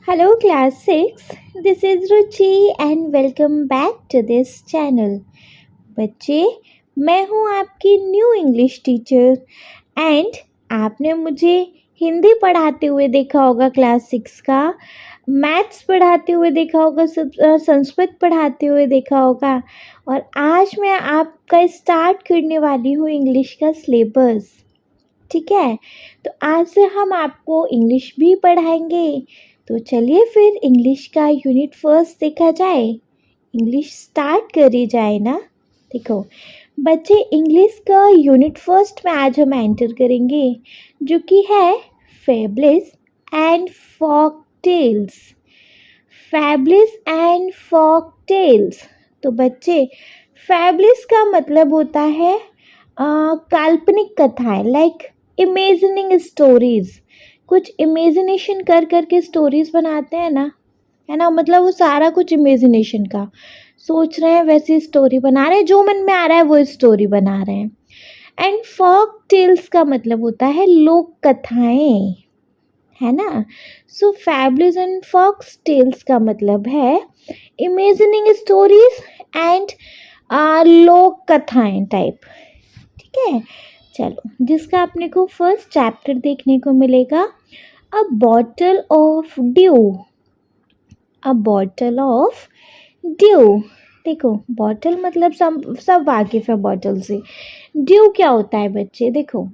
Hello class 6, this is Ruchi and welcome back to this channel. बच्चे, मैं हूँ आपकी न्यू इंग्लिश टीचर एंड आपने मुझे हिंदी पढ़ाते हुए देखा होगा क्लास 6 का, मैथ्स पढ़ाते हुए देखा होगा, संस्कृत पढ़ाते हुए देखा होगा और आज मैं आपका स्टार्ट करने वाली हूँ इंग्लिश का सिलेबस। ठीक है, तो आज से हम आपको इंग्लिश भी पढ़ाएंगे। तो चलिए फिर इंग्लिश का यूनिट फर्स्ट देखा जाए। इंग्लिश स्टार्ट करी जाए ना। देखो बच्चे, इंग्लिश का यूनिट फर्स्ट में आज हम एंटर करेंगे जो कि है fables and folk tales. Fables and folk tales. तो बच्चे, फैबल्स का मतलब होता है काल्पनिक कथाएं, लाइक इमेजिनिंग स्टोरीज। कुछ इमेजिनेशन कर करके स्टोरीज बनाते हैं ना, है ना, मतलब वो सारा कुछ इमेजिनेशन का सोच रहे हैं, वैसी स्टोरी बना रहे हैं, जो मन में आ रहा है वो स्टोरी बना रहे हैं। एंड फोक टेल्स का मतलब होता है लोक कथाएं, है ना। सो फैबल्स एंड फोक टेल्स का मतलब है इमेजिनिंग स्टोरीज एंड लोक कथाएं टाइप। ठीक है, चलो, जिसका अपने को फर्स्ट चैप्टर देखने को मिलेगा, अ bottle of due. A bottle of due. देखो, बॉटल मतलब सब वाकिफ है बॉटल से। ड्यू क्या होता है बच्चे? देखो,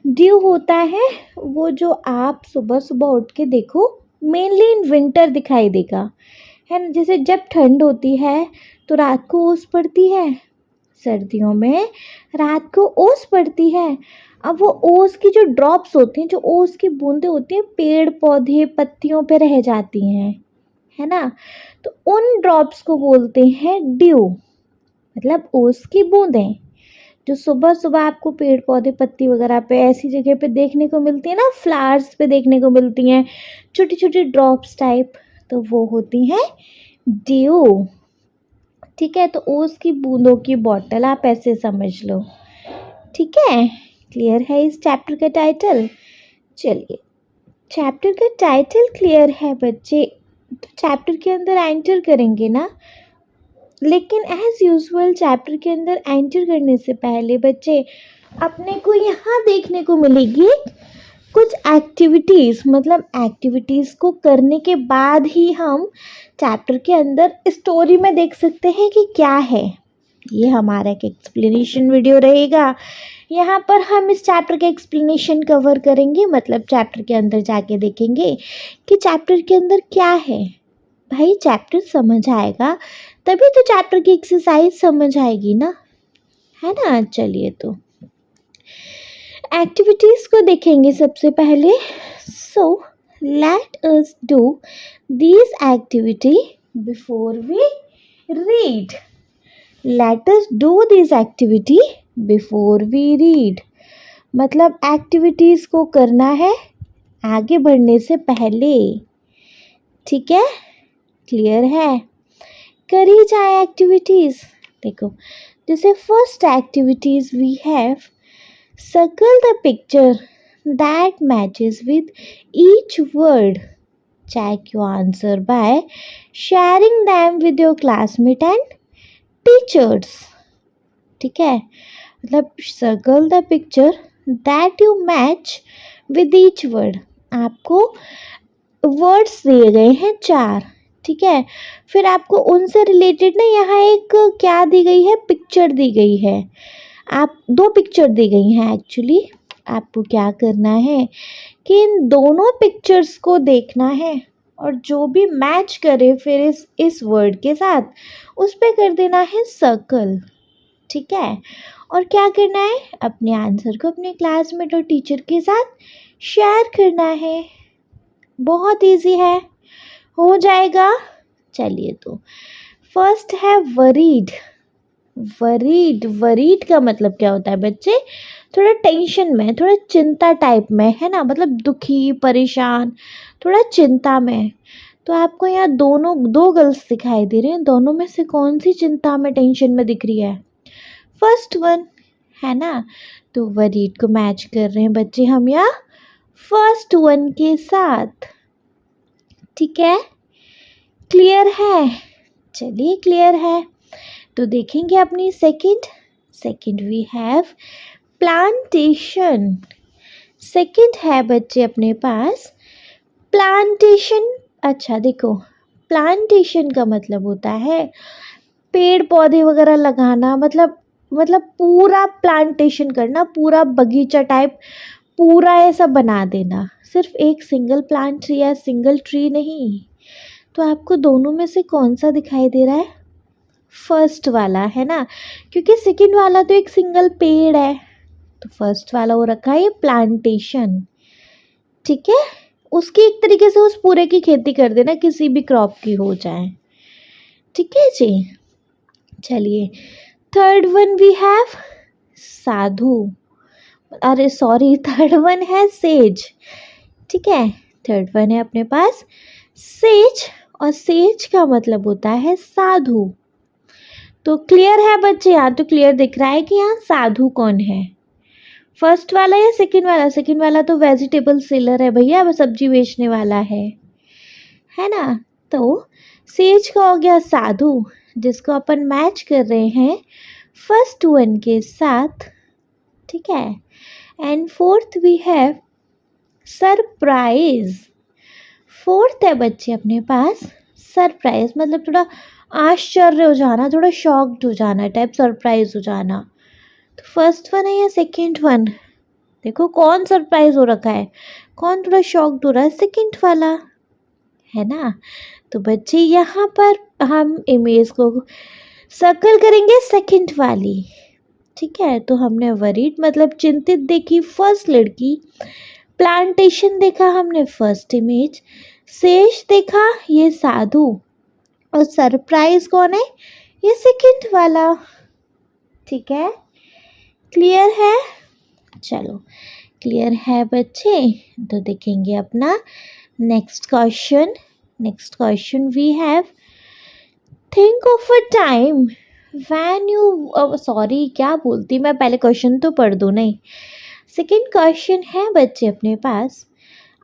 ड्यू होता है वो जो आप सुबह सुबह उठ के देखो, मेनली इन विंटर दिखाई देगा, है ना। जैसे जब ठंड होती है तो रात को ओस पड़ती है, सर्दियों में रात को ओस पड़ती है। अब वो ओस की जो ड्रॉप्स होती हैं, जो ओस की बूंदें होती हैं, पेड़ पौधे पत्तियों पे रह जाती हैं, है ना। तो उन ड्रॉप्स को बोलते हैं ड्यू, मतलब ओस की बूंदें जो सुबह सुबह आपको पेड़ पौधे पत्ती वगैरह पे ऐसी जगह पे देखने को मिलती है ना, फ्लावर्स पे देखने को मिलती हैं, छोटी छोटी ड्रॉप्स टाइप, तो वो होती हैं ड्यू। ठीक है, तो ओस की बूंदों की बॉटल आप ऐसे समझ लो। ठीक है, क्लियर है इस चैप्टर का टाइटल? चलिए, चैप्टर का टाइटल क्लियर है बच्चे, तो चैप्टर के अंदर एंटर करेंगे ना। लेकिन एज यूजुअल चैप्टर के अंदर एंटर करने से पहले बच्चे, अपने को यहाँ देखने को मिलेगी कुछ एक्टिविटीज़, मतलब एक्टिविटीज़ को करने के बाद ही हम चैप्टर के अंदर स्टोरी में देख सकते हैं कि क्या है। ये हमारा एक एक्सप्लेनेशन वीडियो रहेगा, यहाँ पर हम इस चैप्टर का एक्सप्लेनेशन कवर करेंगे, मतलब चैप्टर के अंदर जाके देखेंगे कि चैप्टर के अंदर क्या है। भाई चैप्टर समझ आएगा तभी तो चैप्टर की एक्सरसाइज समझ आएगी ना, है ना। चलिए, तो एक्टिविटीज़ को देखेंगे सबसे पहले। So let us do this activity before we read. Let us do this activity before we read, मतलब एक्टिविटीज़ को करना है आगे बढ़ने से पहले। ठीक है, क्लियर है? करी जाए एक्टिविटीज़। देखो, जैसे first activities we have circle the picture that matches with each word. Check your answer by sharing them with your classmate and teachers. ठीक है, मतलब circle the picture that you match with each word. आपको words दिए गए हैं 4, ठीक है। फिर आपको उनसे रिलेटेड ना यहाँ एक क्या दी गई है, पिक्चर दी गई है। आप 2 पिक्चर दी गई हैं एक्चुअली। आपको क्या करना है कि इन दोनों पिक्चर्स को देखना है और जो भी मैच करे फिर इस वर्ड के साथ, उस पर कर देना है सर्कल। ठीक है, और क्या करना है, अपने आंसर को अपने क्लासमेट और टीचर के साथ शेयर करना है। बहुत इजी है, हो जाएगा। चलिए, तो फर्स्ट है वरीड। वरीड, वरीड का मतलब क्या होता है बच्चे? थोड़ा टेंशन में, थोड़ा चिंता टाइप में, है ना, मतलब दुखी परेशान, थोड़ा चिंता में। तो आपको यहाँ दो गर्ल्स दिखाई दे रहे हैं, दोनों में से कौन सी चिंता में टेंशन में दिख रही है? फर्स्ट वन, है ना। तो वरीड को मैच कर रहे हैं बच्चे हम यहाँ फर्स्ट वन के साथ। ठीक है, क्लियर है? चलिए क्लियर है तो देखेंगे अपनी second we have plantation. Second है बच्चे अपने पास प्लांटेशन। अच्छा देखो, प्लांटेशन का मतलब होता है पेड़ पौधे वगैरह लगाना, मतलब पूरा प्लांटेशन करना, पूरा बगीचा टाइप पूरा ऐसा बना देना, सिर्फ एक सिंगल प्लांट या सिंगल ट्री नहीं। तो आपको दोनों में से कौन सा दिखाई दे रहा है? फर्स्ट वाला है ना, क्योंकि सेकंड वाला तो एक सिंगल पेड़ है, तो फर्स्ट वाला हो रखा है ये प्लांटेशन। ठीक है, उसकी एक तरीके से उस पूरे की खेती कर देना, किसी भी क्रॉप की हो जाए। ठीक है जी, चलिए थर्ड वन वी हैव साधु, अरे सॉरी थर्ड वन है सेज। ठीक है, थर्ड वन है अपने पास सेज, और सेज का मतलब होता है साधु। तो क्लियर है बच्चे? यहाँ तो क्लियर दिख रहा है कि यहाँ साधु कौन है, फर्स्ट वाला या सेकंड वाला? सेकंड वाला तो वेजिटेबल सेलर है भैया, वो सब्जी बेचने वाला है ना। तो सेज का हो गया साधु, जिसको अपन मैच कर रहे हैं फर्स्ट वन के साथ। ठीक है, and fourth we have surprise. Fourth है बच्चे अपने पास सरप्राइज, मतलब थोड़ा आश्चर्य हो जाना, थोड़ा शॉक्ड हो जाना टाइप, सरप्राइज हो जाना। तो फर्स्ट वन है या सेकंड वन? देखो कौन सरप्राइज हो रखा है, कौन थोड़ा शॉक्ड हो रहा है? सेकंड वाला, है ना। तो बच्चे यहाँ पर हम इमेज को सर्कल करेंगे सेकंड वाली। ठीक है, तो हमने वरीड मतलब चिंतित देखी फर्स्ट लड़की, प्लांटेशन देखा हमने फर्स्ट इमेज, सेज देखा ये साधु, और सरप्राइज कौन है? ये सेकंड वाला। ठीक है, क्लियर है? चलो क्लियर है बच्चे, तो देखेंगे अपना next question. Next question we have think of a time when you, sorry क्या बोलती मैं, पहले क्वेश्चन तो पढ़ दूँ। नहीं, सेकंड क्वेश्चन है बच्चे अपने पास,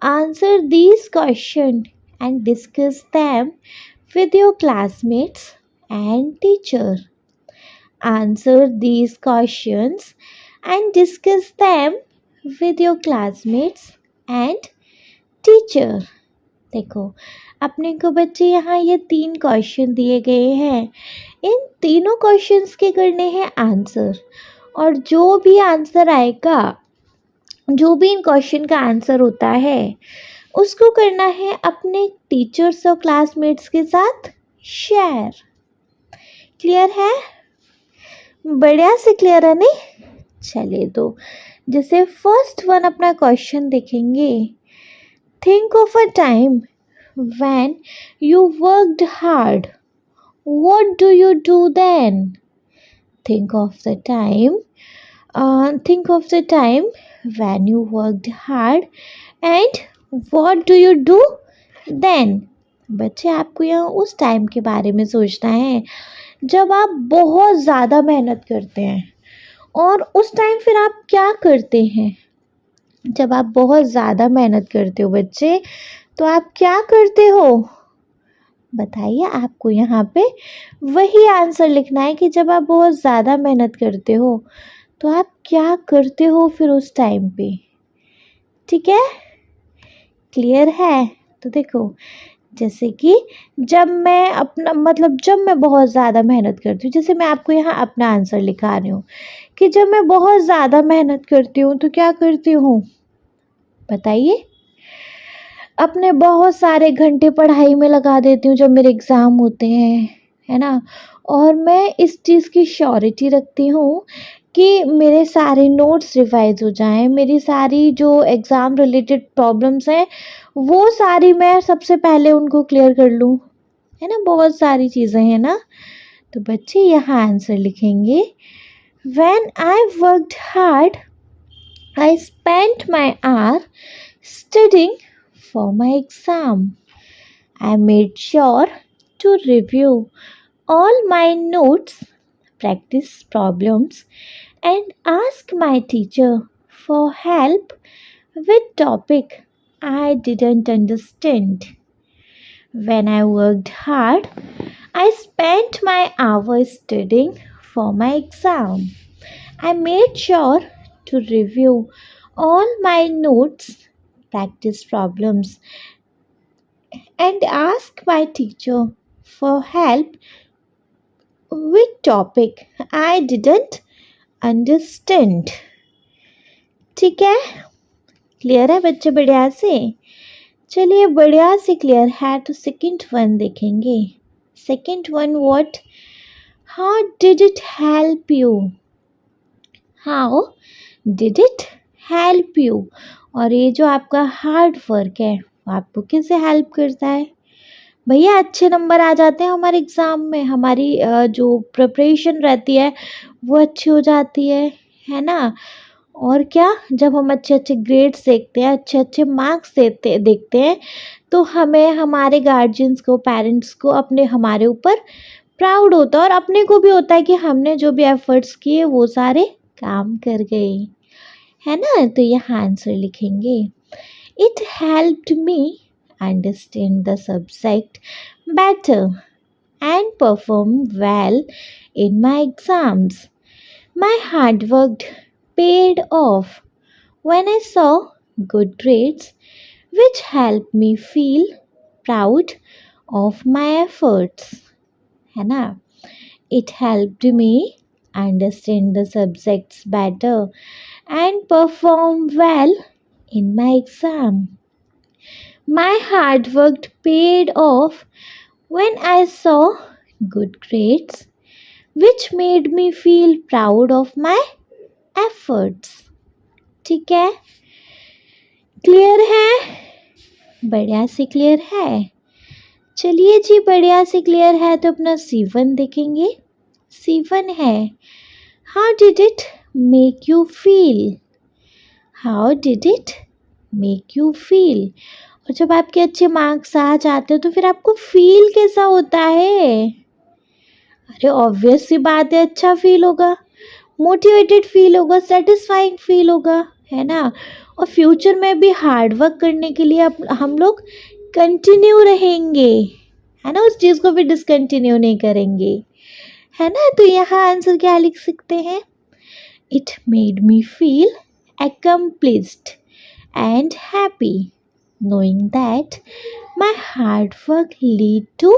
answer these question and discuss them with your classmates and teacher. Answer these questions and discuss them with your classmates and teacher. देखो अपने को बच्चे यहाँ ये 3 क्वेश्चन दिए गए हैं, इन तीनों क्वेश्चंस के करने हैं आंसर, और जो भी आंसर आएगा, जो भी इन क्वेश्चन का आंसर होता है उसको करना है अपने टीचर्स और क्लासमेट्स के साथ शेयर। क्लियर है? बढ़िया से क्लियर है नहीं? चलिए तो जैसे फर्स्ट वन अपना क्वेश्चन देखेंगे, think of a time when you worked hard, what do you do then? Think of the time, think of the time when you worked hard and what do you do then? बच्चे आपको यहाँ उस time के बारे में सोचना है जब आप बहुत ज़्यादा मेहनत करते हैं, और उस टाइम फिर आप क्या करते हैं? जब आप बहुत ज़्यादा मेहनत करते हो बच्चे, तो आप क्या करते हो? बताइए, आपको यहाँ पे वही आंसर लिखना है कि जब आप बहुत ज़्यादा मेहनत करते हो तो आप क्या करते हो फिर उस टाइम पे। ठीक है, क्लियर है? तो देखो जैसे कि जब मैं अपना मतलब जब मैं बहुत ज़्यादा मेहनत करती हूँ, जैसे मैं आपको यहाँ अपना आंसर लिखा रही हूँ कि जब मैं बहुत ज़्यादा मेहनत करती हूँ तो क्या करती हूँ? बताइए। अपने बहुत सारे घंटे पढ़ाई में लगा देती हूँ जब मेरे एग्ज़ाम होते हैं, है ना। और मैं इस चीज़ की श्योरिटी रखती हूँ कि मेरे सारे नोट्स रिवाइज हो जाएं, मेरी सारी जो एग्ज़ाम रिलेटेड प्रॉब्लम्स हैं वो सारी मैं सबसे पहले उनको क्लियर कर लूँ, है ना। बहुत सारी चीज़ें हैं ना। तो बच्चे यहाँ आंसर लिखेंगे, when I worked hard I spent my hour studying for my exam. I made sure to review all my notes, practice problems, and ask my teacher for help with topic I didn't understand. When I worked hard, I spent my hours studying for my exam. I made sure to review all my notes, practice problems, and ask my teacher for help with topic I didn't understand. ठीक है, clear है बच्चे बढ़िया से? चलिए बढ़िया से clear है तो सेकंड वन देखेंगे. Second one what? How did it help you? How did it help you? और ये जो आपका हार्ड वर्क है वो आपको कैसे हेल्प करता है? भैया अच्छे नंबर आ जाते हैं हमारे एग्ज़ाम में, हमारी जो प्रिपरेशन रहती है वो अच्छी हो जाती है ना? और क्या, जब हम अच्छे अच्छे ग्रेड्स देखते हैं, अच्छे अच्छे मार्क्स देखते हैं तो हमें हमारे गार्जियंस को, पेरेंट्स को अपने हमारे ऊपर प्राउड होता है और अपने को भी होता है कि हमने जो भी एफर्ट्स किए वो सारे काम कर गए, है ना? तो यहाँ आंसर लिखेंगे. It helped me understand the subject better and perform well in my exams. My hard work paid off when I saw good grades, which helped me feel proud of my efforts. है ना? It helped me understand the subjects better and perform well in my exam. My hard work paid off when I saw good grades, which made me feel proud of my efforts. ठीक है, clear है? बढ़िया से clear है. चलिए जी, बढ़िया से clear है तो अपना C1 देखेंगे. C1 है how did it make you feel? How did it make you feel? और जब आपके अच्छे मार्क्स आ जाते हो तो फिर आपको फील कैसा होता है? अरे ऑब्वियस सी बात है, अच्छा फील होगा, मोटिवेटेड फील होगा, सेटिस्फाइंग फील होगा, है ना? और फ्यूचर में भी हार्ड वर्क करने के लिए हम लोग कंटिन्यू रहेंगे, है ना? उस चीज़ को भी डिसकंटिन्यू नहीं करेंगे, है ना? तो यहाँ आंसर क्या लिख सकते हैं? It made me feel accomplished and happy knowing that my hard work lead to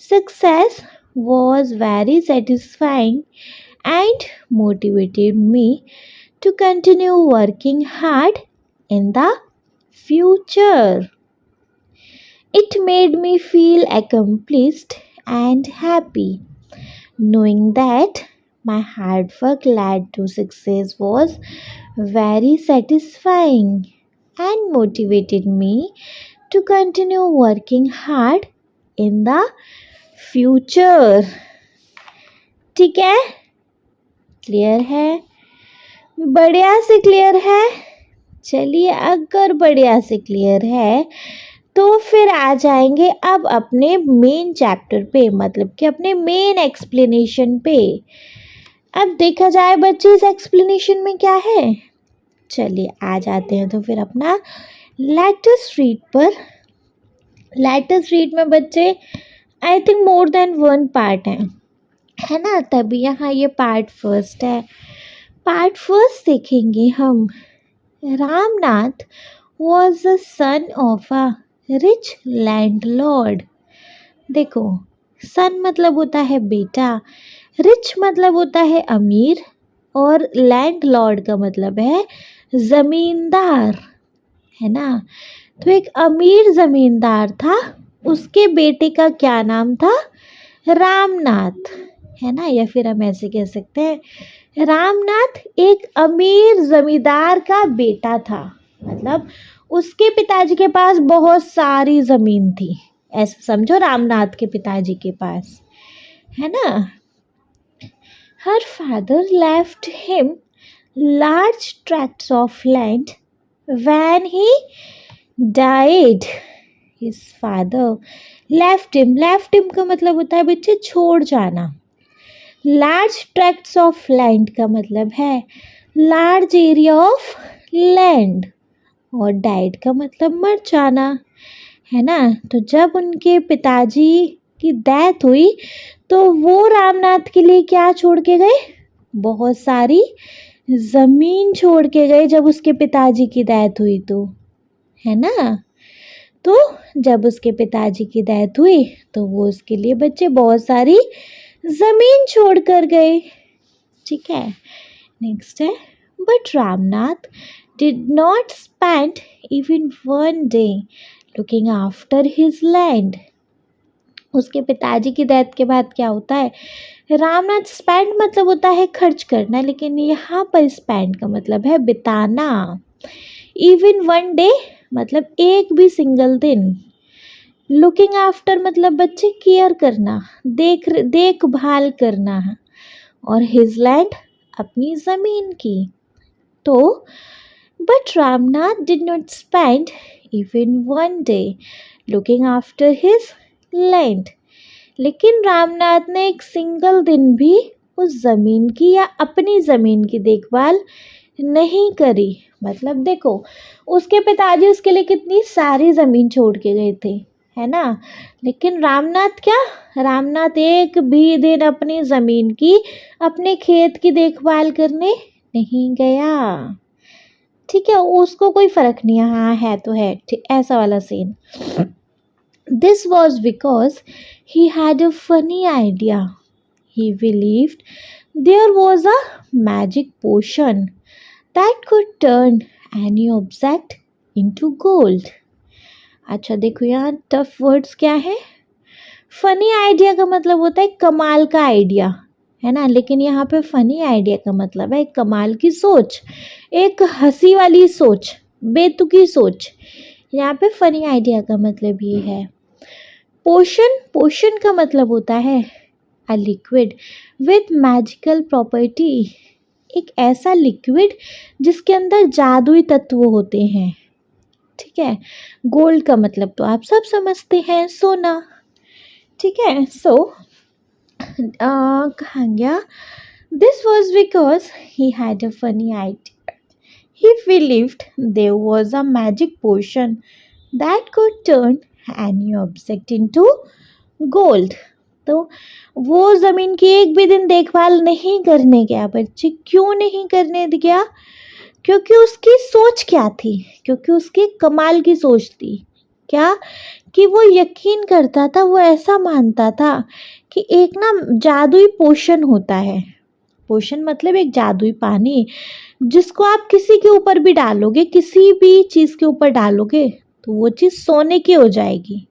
success was very satisfying and motivated me to continue working hard in the future. It made me feel accomplished and happy knowing that my hard work led to success was very satisfying and motivated me to continue working hard in the future. ठीक है, clear है? बढ़िया से clear है. चलिए, अगर बढ़िया से क्लियर है तो फिर आ जाएंगे अब अपने मेन चैप्टर पे, मतलब कि अपने मेन एक्सप्लेनेशन पे. अब देखा जाए बच्चे इस एक्सप्लेनेशन में क्या है. चलिए आ जाते हैं तो फिर अपना लेटस रीड पर. लेटस रीड में बच्चे I think more than one part है ना? तभी यहाँ ये पार्ट फर्स्ट है. पार्ट फर्स्ट देखेंगे हम. Ramnath was the son of a rich landlord. देखो, सन मतलब होता है बेटा, रिच मतलब होता है अमीर, और लैंडलॉर्ड का मतलब है ज़मींदार, है ना? तो एक अमीर ज़मींदार था, उसके बेटे का क्या नाम था? रामनाथ, है ना? या फिर हम ऐसे कह सकते हैं रामनाथ एक अमीर ज़मींदार का बेटा था, मतलब उसके पिताजी के पास बहुत सारी ज़मीन थी, ऐसा समझो रामनाथ के पिताजी के पास, है ना? Her father left him large tracts of land when he died. His father left him. Left him का मतलब होता है बच्चे छोड़ जाना. Large tracts of land का मतलब है large area of land. और died का मतलब मर जाना, है ना। तो जब उनके पिताजी की डेथ हुई तो वो रामनाथ के लिए क्या छोड़ के गए, बहुत सारी ज़मीन छोड़ के गए जब उसके पिताजी की डेथ हुई तो, है ना। तो जब उसके पिताजी की डेथ हुई तो वो उसके लिए बच्चे बहुत सारी ज़मीन छोड़ कर गए, ठीक है। नेक्स्ट है, but Ramnath did not spend even one day looking after his land. उसके पिताजी की डेथ के बाद क्या होता है, रामनाथ स्पेंड मतलब होता है खर्च करना, लेकिन यहाँ पर स्पेंड का मतलब है बिताना। इवन वन डे मतलब एक भी सिंगल दिन। लुकिंग आफ्टर मतलब बच्चे केयर करना, देखभाल करना, और हिज लैंड अपनी ज़मीन की। तो but Ramnath did not spend even one day looking after his land. लेकिन रामनाथ ने एक सिंगल दिन भी उस ज़मीन की या अपनी ज़मीन की देखभाल नहीं करी। मतलब देखो, उसके पिताजी उसके लिए कितनी सारी ज़मीन छोड़ के गए थे, है ना, लेकिन रामनाथ क्या, रामनाथ एक भी दिन अपनी ज़मीन की, अपने खेत की देखभाल करने नहीं गया, ठीक है। उसको कोई फ़र्क नहीं है, हाँ है तो है, ठीक, ऐसा वाला scene. This was because he had a funny idea. He believed there was a magic potion that could turn any object into gold. अच्छा देखो यहाँ टफ वर्ड्स क्या है। फनी आइडिया का मतलब होता है कमाल का आइडिया, है ना, लेकिन यहाँ पे फनी आइडिया का मतलब है कमाल की सोच, एक हंसी वाली सोच, बेतुकी सोच। यहाँ पे फनी आइडिया का मतलब ये है। पोशन का मतलब होता है a liquid with magical property, एक ऐसा लिक्विड जिसके अंदर जादुई तत्व होते हैं, ठीक है। गोल्ड का मतलब तो आप सब समझते हैं, सोना, ठीक है। सो कहाँ गया, this was because he had a funny idea, he believed there was a magic potion that could turn any object into gold. तो वो ज़मीन की एक भी दिन देखभाल नहीं करने गया बच्चे। क्यों नहीं करने गया, क्योंकि उसकी सोच क्या थी, क्योंकि उसकी कमाल की सोच थी क्या, कि वो यकीन करता था, वो ऐसा मानता था कि एक ना जादुई पोशन होता है। पोशन मतलब एक जादुई पानी, जिसको आप किसी के ऊपर भी डालोगे, किसी भी चीज़ के ऊपर डालोगे तो वो चीज़ सोने की हो जाएगी,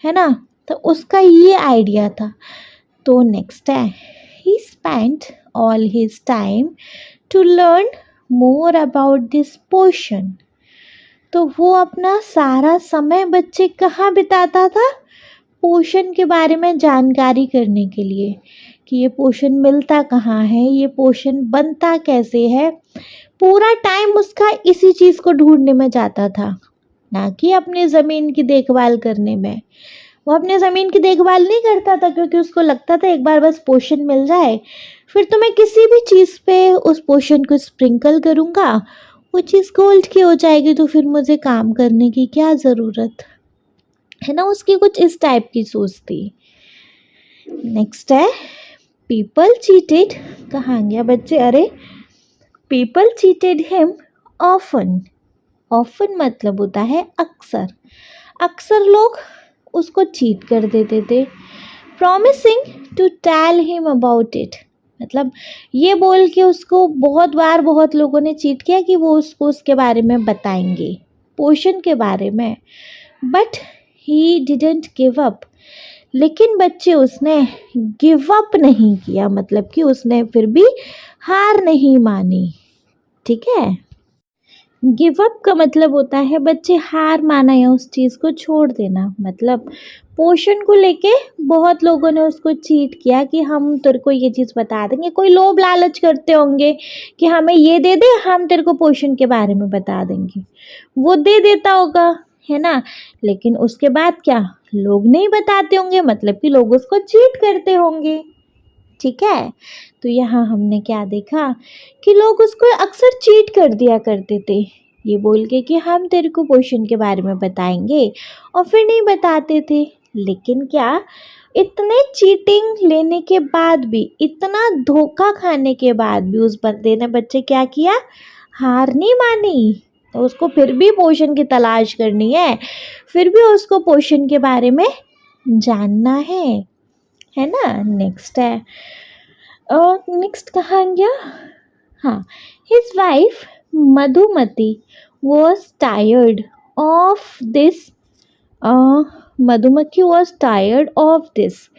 है ना। तो उसका ये आइडिया था। तो नेक्स्ट है, he spent all his time to learn more about this potion. तो वो अपना सारा समय बच्चे कहाँ बिताता था, पोशन के बारे में जानकारी करने के लिए, कि ये पोशन मिलता कहाँ है, ये पोशन बनता कैसे है। पूरा टाइम उसका इसी चीज़ को ढूंढने में जाता था, ना कि अपनी ज़मीन की देखभाल करने में। वो अपने ज़मीन की देखभाल नहीं करता था, क्योंकि उसको लगता था एक बार बस पोशन मिल जाए, फिर तो मैं किसी भी चीज़ पे उस पोशन को स्प्रिंकल करूँगा, वो चीज़ गोल्ड की हो जाएगी, तो फिर मुझे काम करने की क्या ज़रूरत, है ना। उसकी कुछ इस टाइप की सोच थी। नेक्स्ट है, पीपल चीटेड, कहाँ गया बच्चे, अरे, people cheated him often. Often मतलब होता है अक्सर, अक्सर लोग उसको चीट कर देते थे। Promising to tell him about it, मतलब ये बोल के उसको बहुत बार बहुत लोगों ने चीट किया कि वो उसको उसके बारे में बताएंगे, पोशन के बारे में। But he didn't give up, लेकिन बच्चे उसने गिव अप नहीं किया, मतलब कि उसने फिर भी हार नहीं मानी, ठीक है। गिव अप का मतलब होता है बच्चे हार माना या उस चीज़ को छोड़ देना। मतलब पोषण को लेके बहुत लोगों ने उसको चीट किया कि हम तेरे को ये चीज़ बता देंगे, कोई लोभ लालच करते होंगे कि हमें ये दे दे, हम तेरे को पोषण के बारे में बता देंगे, वो दे देता होगा, है ना। लेकिन उसके बाद क्या, लोग नहीं बताते होंगे, मतलब कि लोग उसको चीट करते होंगे, ठीक है। तो यहाँ हमने क्या देखा कि लोग उसको अक्सर चीट कर दिया करते थे, ये बोल के कि हम तेरे को पोषण के बारे में बताएंगे, और फिर नहीं बताते थे। लेकिन क्या, इतने चीटिंग लेने के बाद भी, इतना धोखा खाने के बाद भी उस बंदे ने बच्चे क्या किया, हार नहीं मानी। तो उसको फिर भी पोषण की तलाश करनी है, फिर भी उसको पोषण के बारे में जानना है ना। नेक्स्ट है, नेक्स्ट कहाँ गया, हाँ, his wife Madhumati was tired of this. Madhumati was tired of this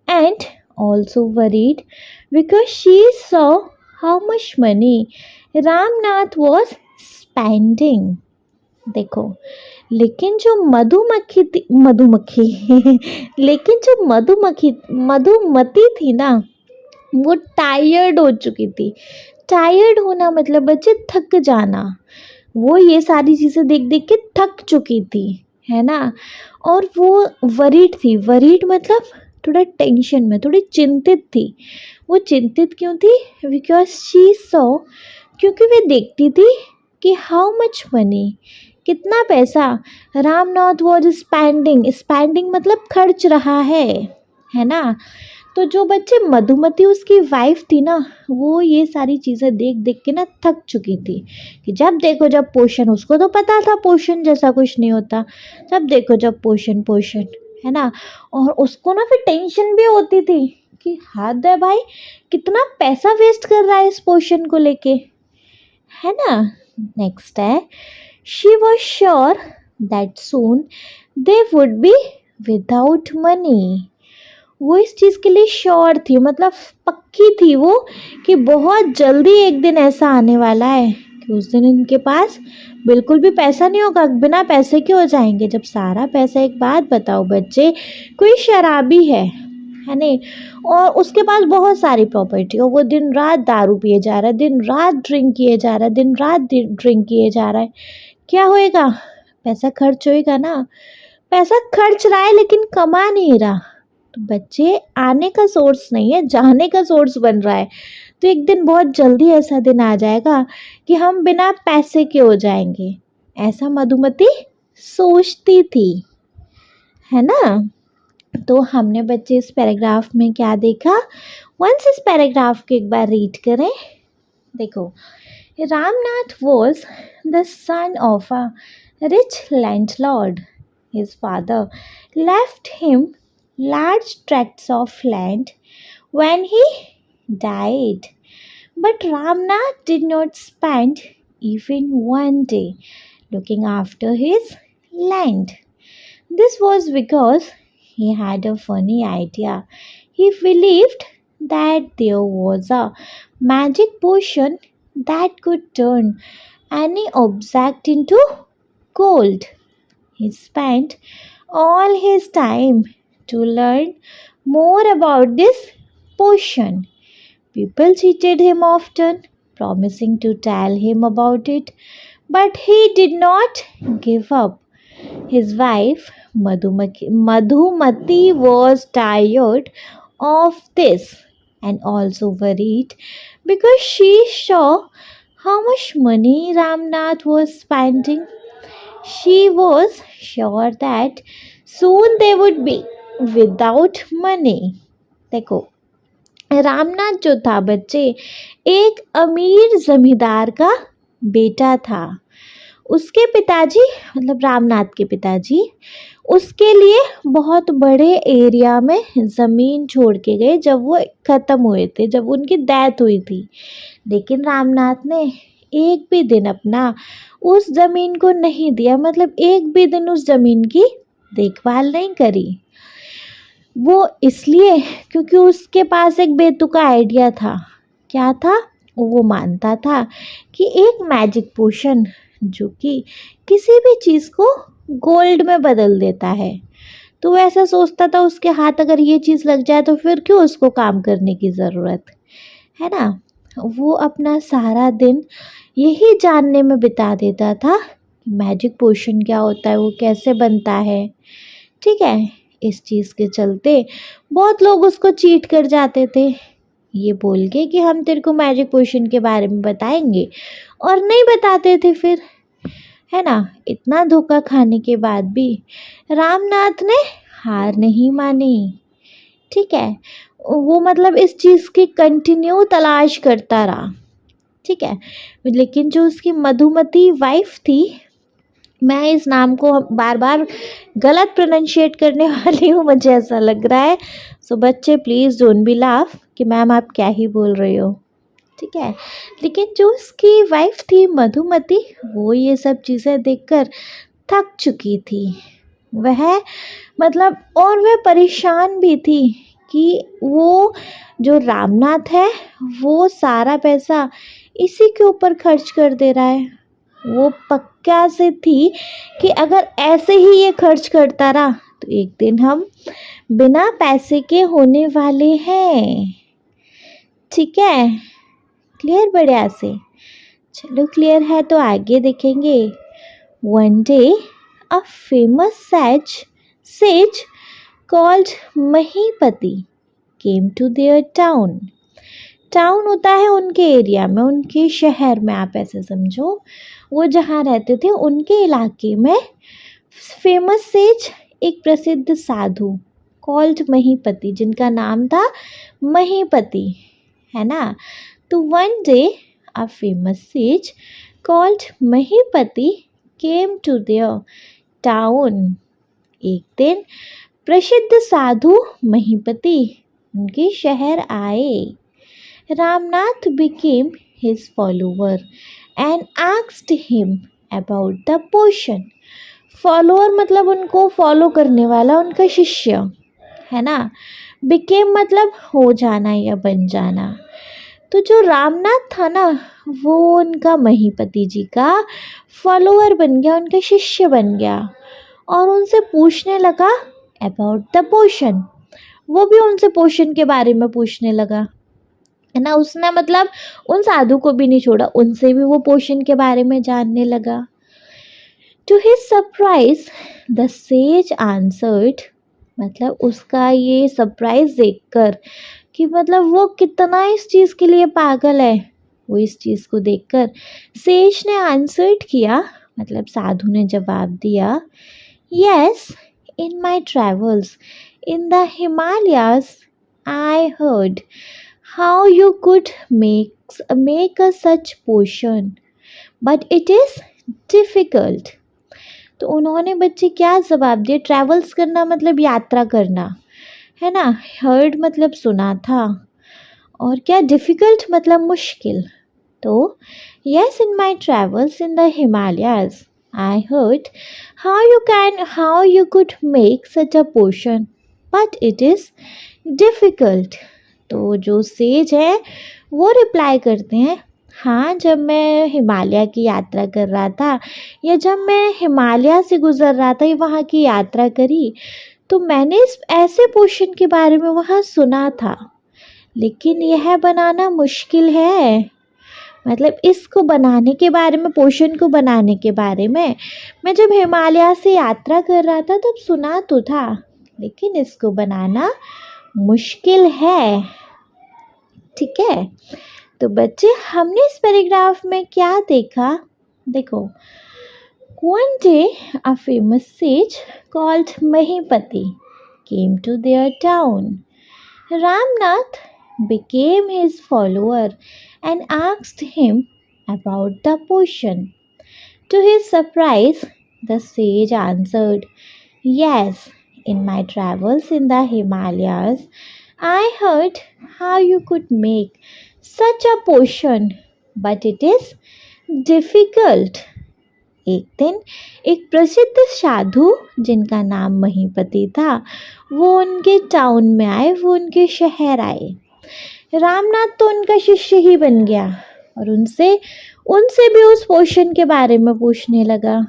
and also worried because she saw how much money Ramnath was spending. देखो, लेकिन जो मधुमक्खी थी, मधुमक्खी लेकिन जो मधुमती थी ना, वो टायर्ड हो चुकी थी। टायर्ड होना मतलब बच्चे थक जाना। वो ये सारी चीज़ें देख देख के थक चुकी थी, है ना। और वो वरीड थी। वरीड मतलब थोड़ा टेंशन में, थोड़ी चिंतित थी। वो चिंतित क्यों थी? बिकॉज शी सो, क्योंकि वे देखती थी कि हाउ मच मनी, कितना पैसा रामनाथ वॉज स्पेंडिंग। स्पेंडिंग मतलब खर्च रहा है ना। तो जो बच्चे मधुमती उसकी वाइफ थी ना, वो ये सारी चीज़ें देख देख के ना थक चुकी थी कि जब देखो जब पोषण, उसको तो पता था पोषण जैसा कुछ नहीं होता, जब देखो जब पोषण पोषण, है ना। और उसको ना फिर टेंशन भी होती थी कि हद है भाई, कितना पैसा वेस्ट कर रहा है इस पोषण को लेके, है ना। नेक्स्ट है, she was sure that soon they would be without money. वो इस चीज़ के लिए श्योर थी, मतलब पक्की थी वो, कि बहुत जल्दी एक दिन ऐसा आने वाला है कि उस दिन इनके पास बिल्कुल भी पैसा नहीं होगा। बिना पैसे के हो जाएंगे जब सारा पैसा। एक बात बताओ बच्चे, कोई शराबी है नहीं, और उसके पास बहुत सारी प्रॉपर्टी हो, वो दिन रात दारू पिए जा रहा है, दिन रात ड्रिंक किए जा रहा है, दिन रात ड्रिंक किए जा रहा है, क्या होएगा? पैसा खर्च होएगा ना। पैसा खर्च रहा है लेकिन कमा नहीं रहा। तो बच्चे, आने का सोर्स नहीं है, जाने का सोर्स बन रहा है। तो एक दिन बहुत जल्दी ऐसा दिन आ जाएगा कि हम बिना पैसे के हो जाएंगे, ऐसा मधुमती सोचती थी, है ना। तो हमने बच्चे इस पैराग्राफ में क्या देखा, वंस इस पैराग्राफ को एक बार रीड करें। देखो, Ramnath was the son of a rich landlord. His father left him large tracts of land when he died. But Ramnath did not spend even one day looking after his land. This was because he had a funny idea. He believed that there was a magic potion that could turn any object into gold. He spent all his time to learn more about this potion. People cheated him often, promising to tell him about it, but he did not give up. His wife, Madhumati was tired of this and also worried because she saw how much money Ramnath was spending. She was sure that soon they would be without money. देखो, रामनाथ जो था बच्चे, एक अमीर जमींदार का बेटा था। उसके पिताजी, मतलब रामनाथ के पिताजी, उसके लिए बहुत बड़े एरिया में ज़मीन छोड़ के गए जब वो ख़त्म हुए थे, जब उनकी डेथ हुई थी। लेकिन रामनाथ ने एक भी दिन अपना उस ज़मीन को नहीं दिया, मतलब एक भी दिन उस ज़मीन की देखभाल नहीं करी। वो इसलिए क्योंकि उसके पास एक बेतुका आइडिया था। क्या था? वो मानता था कि एक मैजिक पोशन जो कि किसी भी चीज़ को गोल्ड में बदल देता है, तो वो ऐसा सोचता था उसके हाथ अगर ये चीज़ लग जाए तो फिर क्यों उसको काम करने की ज़रूरत, है ना। वो अपना सारा दिन यही जानने में बिता देता था कि मैजिक पोशन क्या होता है, वो कैसे बनता है। ठीक है, इस चीज़ के चलते बहुत लोग उसको चीट कर जाते थे, ये बोल के कि हम तेरे को मैजिक पोशन के बारे में बताएंगे, और नहीं बताते थे फिर। है ना। इतना धोखा खाने के बाद भी रामनाथ ने हार नहीं मानी। ठीक है, वो मतलब इस चीज़ की कंटिन्यू तलाश करता रहा। ठीक है, लेकिन जो उसकी मधुमती वाइफ थी, मैं इस नाम को बार बार गलत प्रोनाउंशिएट करने वाली हूँ, मुझे ऐसा लग रहा है। सो बच्चे प्लीज़ डोंट बी लाफ कि मैम आप क्या ही बोल रही हो। ठीक है, लेकिन जो उसकी वाइफ थी मधुमती, वो ये सब चीज़ें देखकर थक चुकी थी। वह मतलब और वह परेशान भी थी कि वो जो रामनाथ है वो सारा पैसा इसी के ऊपर खर्च कर दे रहा है। वो पक्का से थी कि अगर ऐसे ही ये खर्च करता रहा तो एक दिन हम बिना पैसे के होने वाले हैं। ठीक है, क्लियर बढ़िया से। चलो क्लियर है तो आगे देखेंगे। One day a famous sage called महीपति came to their town। Town होता है उनके एरिया में, उनके शहर में, आप ऐसे समझो वो जहाँ रहते थे उनके इलाके में फेमस सेज, एक प्रसिद्ध साधु कॉल्ड महीपति, जिनका नाम था महीपति, है ना। तो one day a famous sage called Mahipati came to their town. एक दिन प्रसिद्ध साधु महीपति उनके शहर आए। Ramnath became his follower and asked him about the potion। Follower मतलब उनको फॉलो करने वाला, उनका शिष्य, है ना। became मतलब हो जाना या बन जाना। तो जो रामनाथ था ना, वो उनका महीपति जी का फॉलोअर बन गया, उनका शिष्य बन गया और उनसे पूछने लगा अबाउट द पोशन। वो भी उनसे पोशन के बारे में पूछने लगा, है ना। उसने मतलब उन साधु को भी नहीं छोड़ा, उनसे भी वो पोशन के बारे में जानने लगा। To his surprise the sage answered, मतलब उसका ये सरप्राइज देखकर कि मतलब वो कितना इस चीज़ के लिए पागल है, वो इस चीज़ को देखकर सेज ने आंसर्ड किया, मतलब साधु ने जवाब दिया, yes, in my travels in the Himalayas I heard how you could make a such potion but it is difficult। तो उन्होंने बच्चे क्या जवाब दिया, ट्रैवल्स करना मतलब यात्रा करना, है ना। हर्ड मतलब सुना था, और क्या डिफ़िकल्ट मतलब मुश्किल। तो yes, in my travels in the Himalayas I heard how you could make such a potion but it is difficult। तो जो सेज है वो रिप्लाई करते हैं, हाँ, जब मैं हिमालय की यात्रा कर रहा था या जब मैं हिमालय से गुज़र रहा था, वहाँ की यात्रा करी, तो मैंने इस ऐसे पोशन के बारे में वहाँ सुना था, लेकिन यह बनाना मुश्किल है। मतलब इसको बनाने के बारे में, पोशन को बनाने के बारे में मैं जब हिमालय से यात्रा कर रहा था तब सुना तो था, लेकिन इसको बनाना मुश्किल है। ठीक है, तो बच्चे हमने इस पैराग्राफ में क्या देखा, देखो। One day a famous sage called Mahipati came to their town. Ramnath became his follower and asked him about the potion. To his surprise, the sage answered, yes, in my travels in the Himalayas, I heard how you could make such a potion, but it is difficult। एक दिन एक प्रसिद्ध साधु जिनका नाम महीपति था, वो उनके town में आए, वो उनके शहर आए। रामनाथ तो उनका शिष्य ही बन गया और उनसे उनसे भी उस पोशन के बारे में पूछने लगा।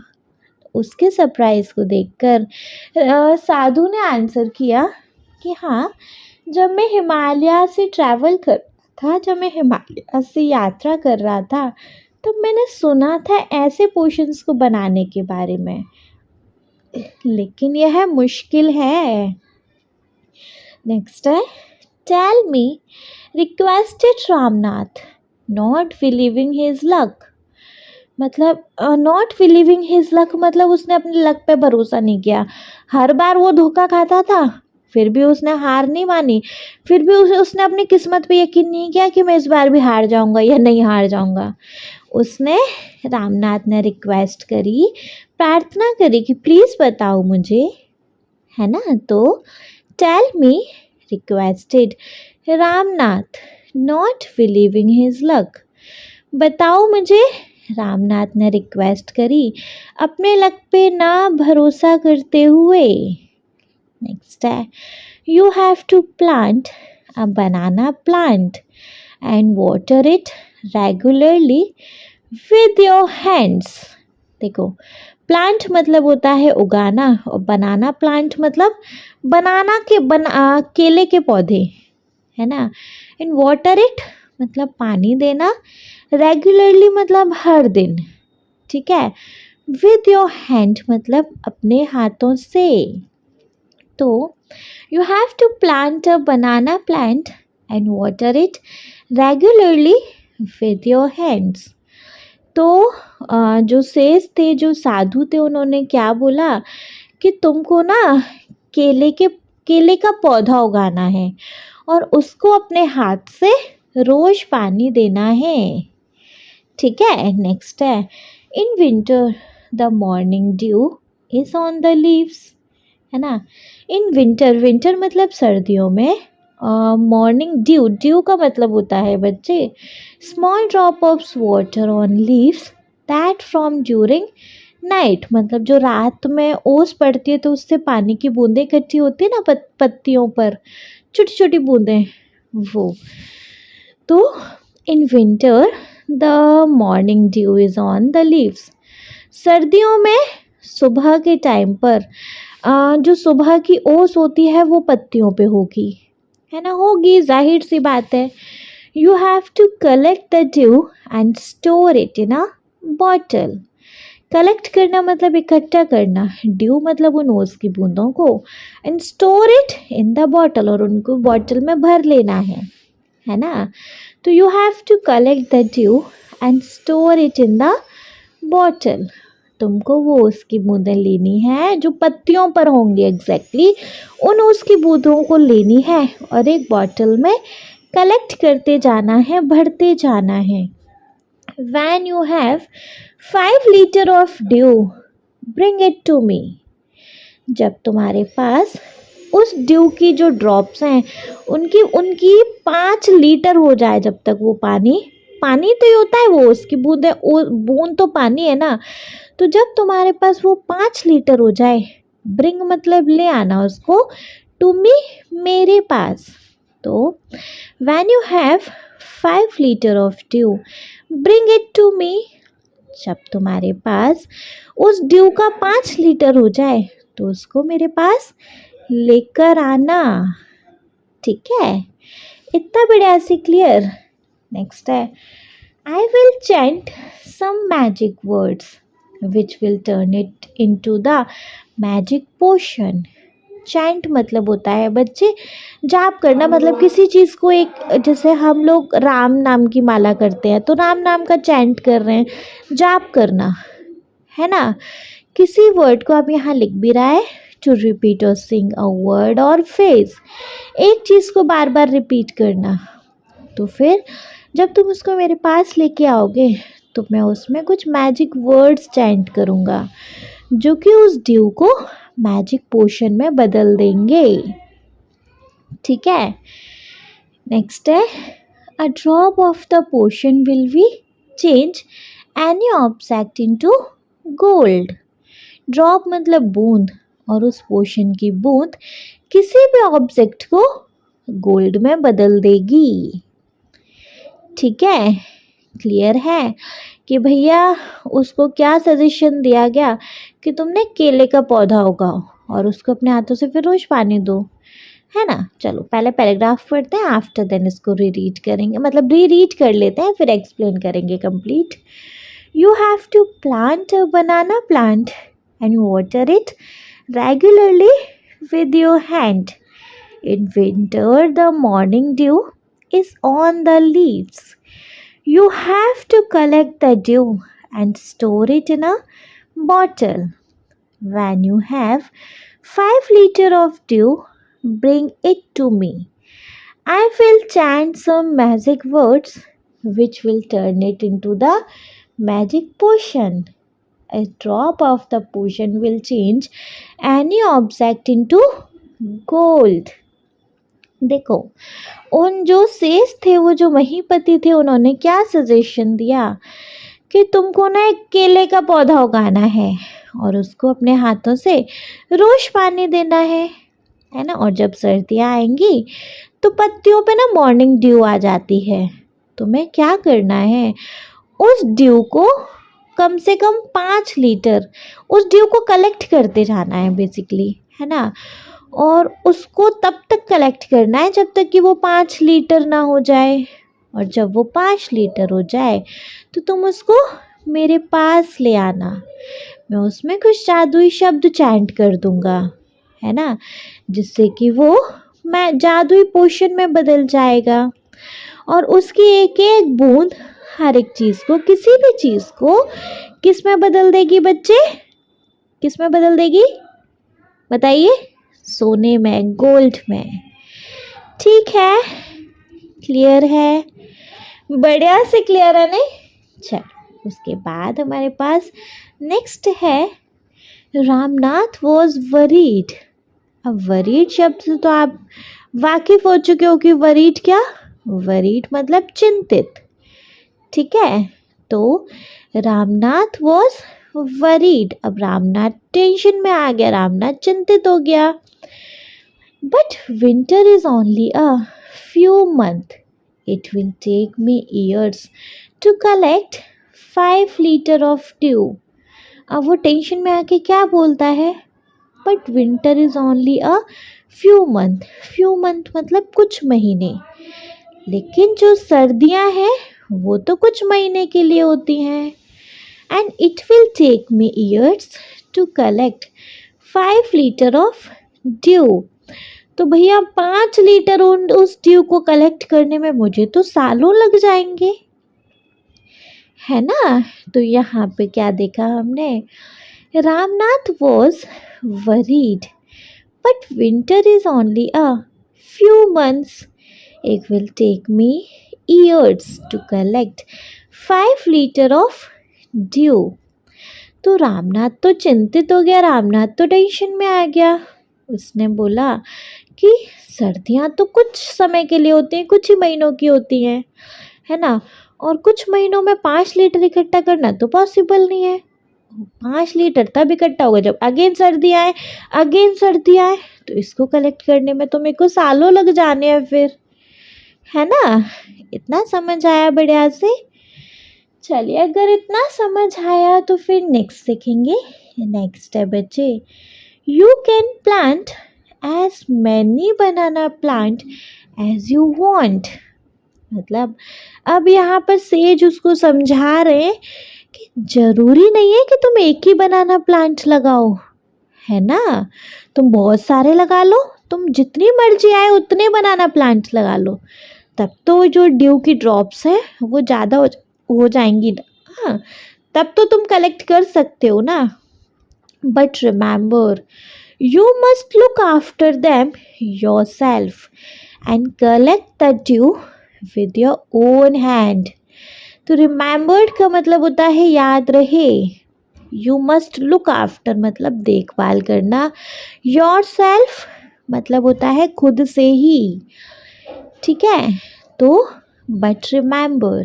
उसके सरप्राइज को देखकर साधु ने आंसर किया कि हाँ, जब मैं हिमालय से ट्रैवल कर था, जब मैं हिमालय से यात्रा कर रहा था, तब मैंने सुना था ऐसे पोशंस को बनाने के बारे में, लेकिन यह मुश्किल है। नेक्स्ट है, tell me, requested Ramnath, not believing his luck. मतलब नॉट बिलीविंग हिज लक मतलब उसने अपने लक पे भरोसा नहीं किया। हर बार वो धोखा खाता था, फिर भी उसने हार नहीं मानी, फिर भी उसने अपनी किस्मत पे यकीन नहीं किया कि मैं इस बार भी हार जाऊंगा या नहीं हार जाऊंगा। उसने रामनाथ ने रिक्वेस्ट करी, प्रार्थना करी कि प्लीज़ बताओ मुझे, है ना। तो tell me, requested Ramnath, not believing his luck. बताओ मुझे, रामनाथ ने रिक्वेस्ट करी अपने लक पे ना भरोसा करते हुए। नेक्स्ट है, you have to plant a banana plant and water it regularly with your hands. देखो, प्लांट मतलब होता है उगाना, और बनाना प्लांट मतलब केले के पौधे, है ना। एंड वाटर इट मतलब पानी देना, रेगुलरली मतलब हर दिन, ठीक है। विद योर हैंड मतलब अपने हाथों से। तो you have to plant a banana plant and water it regularly with your hands. तो जो सेठ थे, जो साधु थे, उन्होंने क्या बोला कि तुमको ना केले का पौधा उगाना है और उसको अपने हाथ से रोज पानी देना है, ठीक है। नेक्स्ट है, इन winter the morning dew is on the leaves, है ना। इन विंटर, विंटर मतलब सर्दियों में, मॉर्निंग ड्यू, ड्यू का मतलब होता है बच्चे small drop of water on leaves that from during night, मतलब जो रात में ओस पड़ती है तो उससे पानी की बूंदें इकट्ठी होती है ना पत्तियों पर, छोटी छोटी बूंदें, वो। तो इन winter the morning dew is on the leaves, सर्दियों में सुबह के टाइम पर जो सुबह की ओस होती है वो पत्तियों पे होगी, है ना, होगी, जाहिर सी बात है। You have to collect the dew and store it in a bottle. Collect करना मतलब इकट्ठा करना, ड्यू मतलब उन ओस की बूंदों को, and store it in the bottle और उनको बॉटल में भर लेना है ना। तो you have to collect the dew and store it in the bottle. तुमको वो उसकी बूंदें लेनी है जो पत्तियों पर होंगी, एग्जैक्टली उन उसकी बूंदों को लेनी है और एक बॉटल में कलेक्ट करते जाना है, भरते जाना है। When you have 5 liter of dew, bring it to me. जब तुम्हारे पास उस ड्यू की जो ड्रॉप्स हैं उनकी उनकी 5 लीटर हो जाए, जब तक वो पानी, पानी तो ही होता है वो, उसकी बूंदे, बूंद तो पानी है ना। तो जब तुम्हारे पास वो 5 लीटर हो जाए, ब्रिंग मतलब ले आना उसको, टू मी मेरे पास। तो when you have 5 litre of dew bring it to me, जब तुम्हारे पास उस ड्यू का 5 लीटर हो जाए तो उसको मेरे पास लेकर आना, ठीक है। इतना बढ़िया से क्लियर। नेक्स्ट है, I will chant some magic words which will turn it into the magic potion. Chant मतलब होता है बच्चे जाप करना, मतलब किसी चीज़ को एक, जैसे हम लोग राम नाम की माला करते हैं तो राम नाम का चैंट कर रहे हैं, जाप करना, है ना। किसी वर्ड को आप यहाँ लिख भी रहा है, टू रिपीट और सिंग अ वर्ड और फेज, एक चीज़ को बार बार रिपीट करना। तो फिर जब तुम उसको मेरे पास लेके आओगे तो मैं उसमें कुछ मैजिक वर्ड्स चैंट करूँगा जो कि उस ड्यू को मैजिक पोशन में बदल देंगे, ठीक है। नेक्स्ट है, a drop of the potion will be change any object into gold. Drop मतलब बूंद, और उस पोशन की बूंद किसी भी ऑब्जेक्ट को गोल्ड में बदल देगी, ठीक है। क्लियर है कि भैया उसको क्या सजेशन दिया गया कि तुमने केले का पौधा उगाओ और उसको अपने हाथों से फिर रोज पानी दो, है ना। चलो पहले पैराग्राफ पढ़ते हैं, आफ्टर देन इसको रीड करेंगे, मतलब रीड कर लेते हैं फिर एक्सप्लेन करेंगे complete. You have to plant a banana plant and water it regularly with your hand. In winter the morning dew is on the leaves. You have to collect the dew and store it in a bottle. When you have 5 liters of dew, bring it to me. I will chant some magic words which will turn it into the magic potion. A drop of the potion will change any object into gold. देखो, उन जो शेष थे, वो जो महीपति थे, उन्होंने क्या सजेशन दिया कि तुमको ना एक केले का पौधा उगाना है और उसको अपने हाथों से रोज पानी देना है ना। और जब सर्दियाँ आएंगी तो पत्तियों पे ना मॉर्निंग ड्यू आ जाती है। तुम्हें क्या करना है, उस ड्यू को कम से कम 5 लीटर उस ड्यू को कलेक्ट करते जाना है बेसिकली, है ना। और उसको तब तक कलेक्ट करना है जब तक कि वो 5 लीटर ना हो जाए। और जब वो 5 लीटर हो जाए तो तुम उसको मेरे पास ले आना। मैं उसमें कुछ जादुई शब्द चैंट कर दूंगा, है ना, जिससे कि वो मैं जादुई पोशन में बदल जाएगा। और उसकी एक एक बूंद हर एक चीज़ को, किसी भी चीज़ को किस में बदल देगी बच्चे, किस में बदल देगी बताइए? सोने में, गोल्ड में। ठीक है, क्लियर है? बढ़िया से क्लियर है नहीं? चल, उसके बाद हमारे पास नेक्स्ट है, रामनाथ वॉज वरीड। अब वरीड शब्द से तो आप वाकिफ हो चुके हो कि वरीड क्या, वरीड मतलब चिंतित। ठीक है, तो रामनाथ वॉज वरीड। अब रामनाथ टेंशन में आ गया, रामनाथ चिंतित हो गया। But winter is only a few month, it will take me years to collect 5 litre of dew. अब वो टेंशन में आके क्या बोलता है, but winter is only a few month, few month मतलब कुछ महीने, लेकिन जो सर्दियां हैं वो तो कुछ महीने के लिए होती हैं। And it will take me years to collect 5 litre of dew. तो भैया 5 लीटर उस ड्यू को कलेक्ट करने में मुझे तो सालों लग जाएंगे, है ना। तो यहाँ पे क्या देखा हमने, Ramnath was worried but winter is only a few months, it will take me years to collect 5 litre of dew. तो रामनाथ तो चिंतित हो गया, रामनाथ तो टेंशन में आ गया। उसने बोला कि सर्दियाँ तो कुछ समय के लिए होती हैं, कुछ ही महीनों की होती हैं, है ना। और कुछ महीनों में 5 लीटर इकट्ठा करना तो पॉसिबल नहीं है। 5 लीटर तब इकट्ठा होगा जब अगेन सर्दी आए, अगेन सर्दी आए। तो इसको कलेक्ट करने में तो मेरे को सालों लग जाने हैं फिर, है ना। इतना समझ आया बढ़िया से? चलिए, अगर इतना समझ आया तो फिर नेक्स्ट सीखेंगे। नेक्स्ट है बच्चे, you can plant as many banana plant as you want. मतलब अब यहाँ पर सेज उसको समझा रहे हैं कि जरूरी नहीं है कि तुम एक ही बनाना प्लांट लगाओ, है ना। तुम बहुत सारे लगा लो, तुम जितनी मर्जी आए उतने बनाना प्लांट लगा लो, तब तो जो ड्यू की ड्रॉप्स हैं वो ज़्यादा हो जाएंगी ना। हाँ, तब तो तुम कलेक्ट कर सकते हो ना। But remember, you must look after them yourself and collect the dew with your own hand. तो remembered का मतलब होता है याद रहे, you must look after मतलब देखभाल करना, yourself मतलब होता है खुद से ही। ठीक है, तो but remember,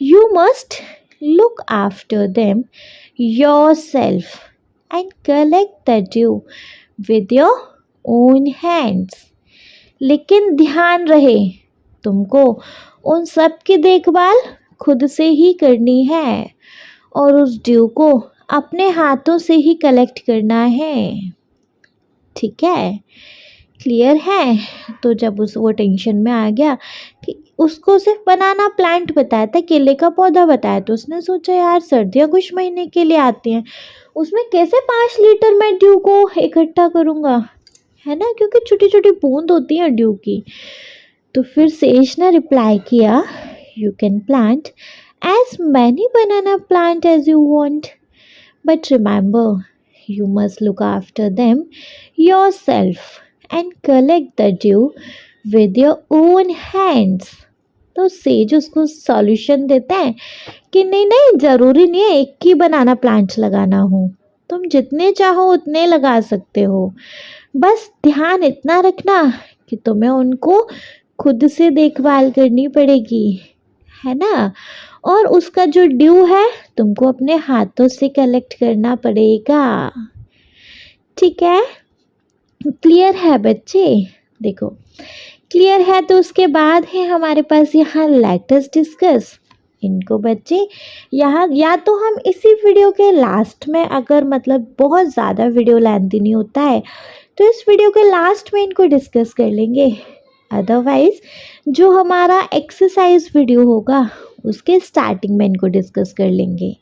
you must look after them yourself and collect the dew with your own hands. लेकिन ध्यान रहे, तुमको उन सब की देखभाल खुद से ही करनी है और उस ड्यू को अपने हाथों से ही कलेक्ट करना है। ठीक है, क्लियर है? तो जब वो टेंशन में आ गया कि उसको सिर्फ बनाना प्लांट बताया था, केले का पौधा बताया, तो उसने सोचा यार सर्दियाँ कुछ महीने के लिए आती हैं, उसमें कैसे 5 लीटर मैं ड्यू को इकट्ठा करूँगा, है ना, क्योंकि छोटी छोटी बूंद होती है ड्यू की। तो फिर सेज ने रिप्लाई किया, you can plant as many banana plant as you want. But remember, you must look after them yourself and collect the dew with your own hands. तो सेज उसको सॉल्यूशन देता है कि नहीं नहीं, ज़रूरी नहीं है एक ही बनाना प्लांट लगाना हो, तुम जितने चाहो उतने लगा सकते हो, बस ध्यान इतना रखना कि तुम्हें उनको खुद से देखभाल करनी पड़ेगी, है ना। और उसका जो ड्यू है तुमको अपने हाथों से कलेक्ट करना पड़ेगा, ठीक है। क्लियर है बच्चे? देखो क्लियर है तो उसके बाद है हमारे पास यहाँ लेट अस डिस्कस। इनको बच्चे यहाँ या तो हम इसी वीडियो के लास्ट में, अगर मतलब बहुत ज़्यादा वीडियो लेंथी नहीं होता है तो इस वीडियो के लास्ट में इनको डिस्कस कर लेंगे, अदरवाइज जो हमारा एक्सरसाइज वीडियो होगा उसके स्टार्टिंग में इनको डिस्कस कर लेंगे,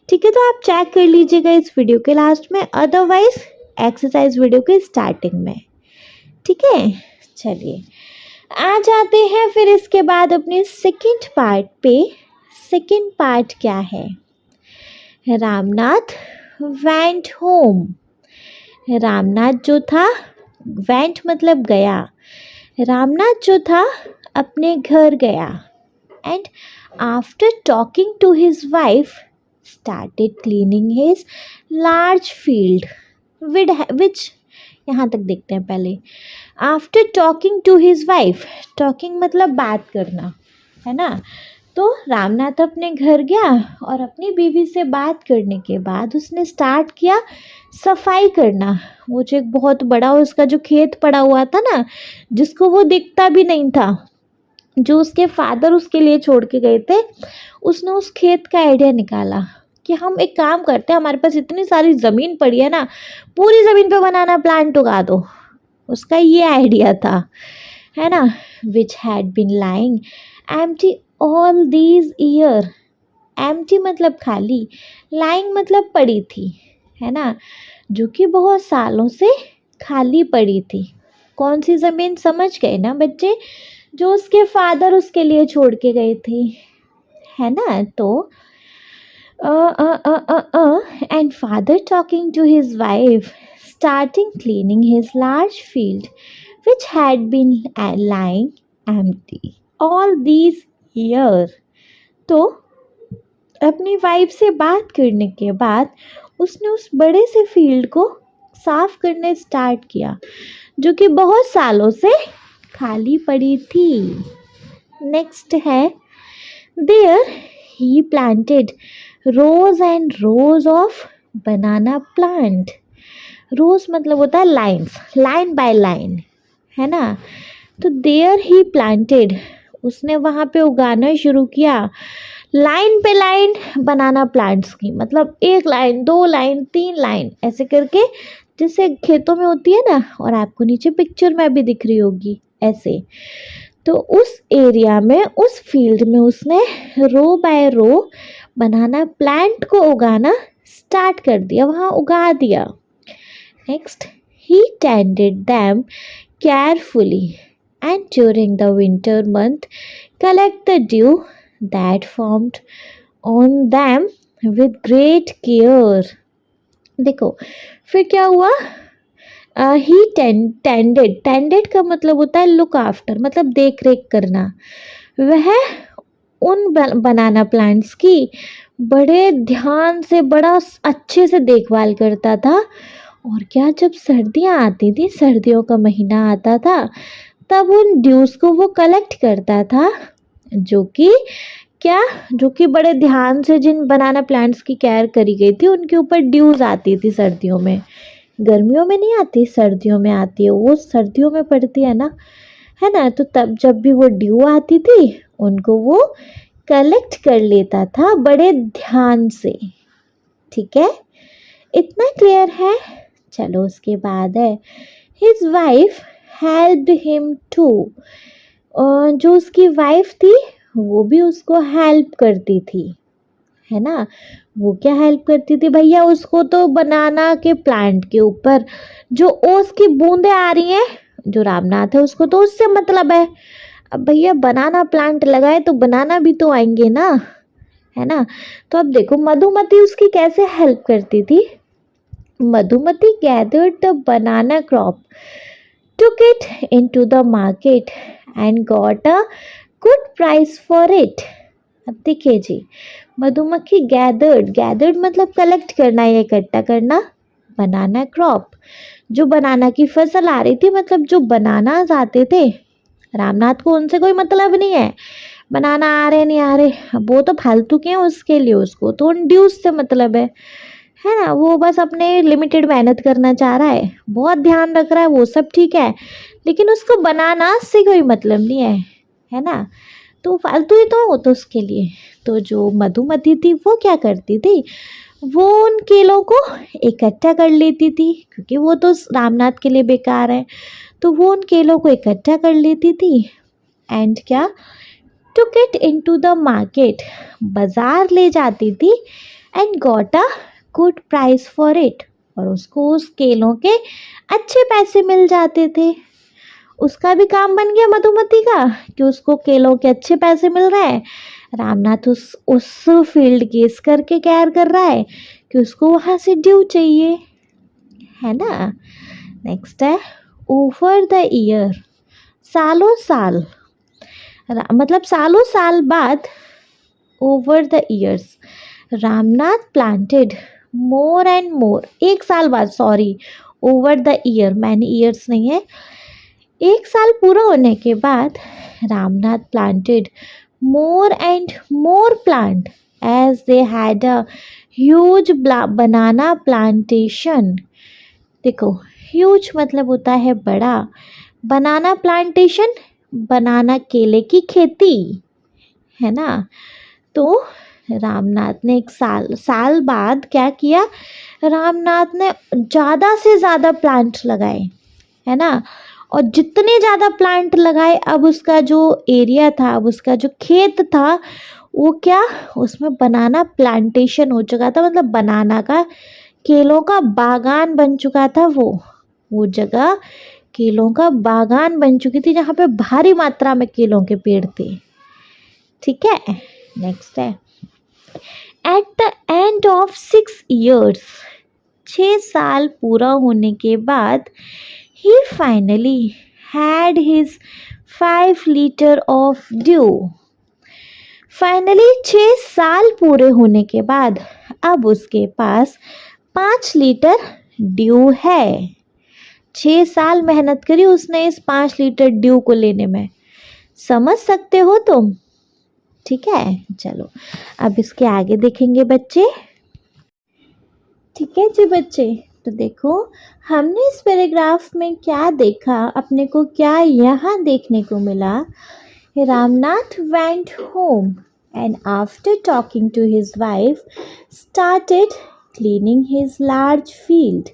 ठीक है। तो आप चेक कर लीजिएगा इस वीडियो के लास्ट में, अदरवाइज एक्सरसाइज वीडियो के स्टार्टिंग में, ठीक है। चलिए आ जाते हैं फिर इसके बाद अपने सेकंड पार्ट पे। सेकंड पार्ट क्या है? Ramnath went home. रामनाथ जो था, वेंट मतलब गया, रामनाथ जो था अपने घर गया, and after talking to his wife started cleaning his large field which, यहाँ तक देखते हैं पहले। After talking to his wife, talking मतलब बात करना, है ना। तो रामनाथ अपने घर गया और अपनी बीवी से बात करने के बाद उसने स्टार्ट किया सफाई करना। वो जो एक बहुत बड़ा उसका जो खेत पड़ा हुआ था ना, जिसको वो दिखता भी नहीं था, जो उसके फादर उसके लिए छोड़ के गए थे, उसने उस खेत का आइडिया निकाला कि हम एक काम करते हैं, हमारे पास इतनी सारी ज़मीन पड़ी है ना, पूरी ज़मीन पे बनाना प्लांट उगा दो। उसका ये आइडिया था, है ना। Which had been lying empty all these year. Empty मतलब खाली, लाइंग मतलब पड़ी थी, है ना, जो कि बहुत सालों से खाली पड़ी थी। कौन सी ज़मीन? समझ गए ना बच्चे? जो उसके फादर उसके लिए छोड़ के गए थे, है ना। तो and father talking to his wife starting cleaning his large field which had been lying empty all these years. तो अपनी वाइफ से बात करने के बाद उसने उस बड़े से फील्ड को साफ करने स्टार्ट किया, जो कि बहुत सालों से खाली पड़ी थी। नेक्स्ट है, there he planted rose and rows of banana plant. Rose मतलब होता है लाइन्स, लाइन बाय लाइन, है ना। तो देयर ही प्लांटेड, उसने वहाँ पे उगाना शुरू किया लाइन पे लाइन बनाना प्लांट्स की, मतलब एक लाइन, दो लाइन, तीन लाइन, ऐसे करके, जैसे खेतों में होती है ना, और आपको नीचे पिक्चर में भी दिख रही होगी ऐसे। तो उस एरिया में, उस फील्ड में उसने रो बाय रो बनाना प्लांट को उगाना स्टार्ट कर दिया, वहाँ उगा दिया। Next, he tended them carefully and during the winter month collect the due that formed on them with great care. देखो फिर क्या हुआ, ही टेंडेड, टेंडेड का मतलब होता है लुक आफ्टर, मतलब देख रेख करना। वह उन बनाना प्लांट्स की बड़े ध्यान से, बड़ा अच्छे से देखभाल करता था। और क्या, जब सर्दियाँ आती थी, सर्दियों का महीना आता था, तब उन ड्यूज को वो कलेक्ट करता था, जो कि क्या, जो कि बड़े ध्यान से जिन बनाना प्लांट्स की केयर करी गई थी उनके ऊपर ड्यूज आती थी सर्दियों में। गर्मियों में नहीं आती, सर्दियों में आती है, वो सर्दियों में पड़ती है ना, है ना। तो तब जब भी वो ड्यू आती थी उनको वो कलेक्ट कर लेता था बड़े ध्यान से, ठीक है। इतना क्लियर है? चलो उसके बाद है, his wife helped him too. जो उसकी वाइफ थी वो भी उसको हेल्प करती थी, है ना। वो क्या हेल्प करती थी भैया? उसको तो बनाना के प्लांट के ऊपर जो ओस की बूंदें आ रही हैं, जो रामनाथ है उसको तो उससे मतलब है। अब भैया बनाना प्लांट लगाए तो बनाना भी तो आएंगे ना, है ना। तो अब देखो मधुमती उसकी कैसे हेल्प करती थी। Madhumati gathered the banana crop, took it into the market and got a good price for it. अब देखिए जी, मधुमक्खी गैदर्ड मतलब कलेक्ट करना या इकट्ठा करना, बनाना क्रॉप जो बनाना की फसल आ रही थी, मतलब जो बनानास आते थे, रामनाथ को उनसे कोई मतलब नहीं है, बनाना आ रहे नहीं आ रहे वो तो फालतू के हैं उसके लिए, उसको तो उन ड्यूज से मतलब है ना। वो बस अपने लिमिटेड मेहनत करना चाह रहा है, बहुत ध्यान रख रहा है, वो सब ठीक है, लेकिन उसको बनाना से कोई मतलब नहीं है ना। तो फालतू ही तो हो तो उसके लिए। तो जो मधुमती थी वो क्या करती थी, वो उन केलों को इकट्ठा कर लेती थी, क्योंकि वो तो रामनाथ के लिए बेकार है, तो वो उन केलों को इकट्ठा कर लेती थी एंड क्या, took it into the market, बाजार ले जाती थी and got a good price for it, और उसको उस केलों के अच्छे पैसे मिल जाते थे। उसका भी काम बन गया मधुमती का कि उसको केलों के अच्छे पैसे मिल रहे हैं। रामनाथ उस फील्ड की इस करके केयर कर रहा है कि उसको वहाँ से ड्यू चाहिए, है ना। नेक्स्ट है ओवर द ईयर, सालों साल, मतलब सालों साल बाद, over the years Ramnath planted more and more, एक साल बाद, सॉरी ओवर द ईयर, मैंने ईयर्स नहीं है, एक साल पूरा होने के बाद Ramnath planted more and more plant as they had a huge banana plantation. देखो huge मतलब होता है बड़ा, बनाना प्लांटेशन बनाना केले की खेती, है ना। तो रामनाथ ने एक साल बाद क्या किया, रामनाथ ने ज़्यादा से ज़्यादा प्लांट लगाए, है ना। और जितने ज़्यादा प्लांट लगाए, अब उसका जो एरिया था, अब उसका जो खेत था, वो क्या, उसमें बनाना प्लांटेशन हो चुका था, मतलब बनाना का केलों का बागान बन चुका था। वो जगह केलों का बागान बन चुकी थी, जहाँ पे भारी मात्रा में केलों के पेड़ थे, ठीक है। नेक्स्ट है at the end of 6 years, 6 साल पूरा होने के बाद, he finally had his 5 liter of dew. Finally 6 साल पूरे होने के बाद अब उसके पास 5 लीटर ड्यू है। 6 साल मेहनत करी उसने इस 5 लीटर ड्यू को लेने में, समझ सकते हो तुम, ठीक है। चलो अब इसके आगे देखेंगे बच्चे, ठीक है जी बच्चे। तो देखो हमने इस पैराग्राफ में क्या देखा, अपने को क्या यहाँ देखने को मिला। Ramnath went home and after talking to his wife started cleaning his large field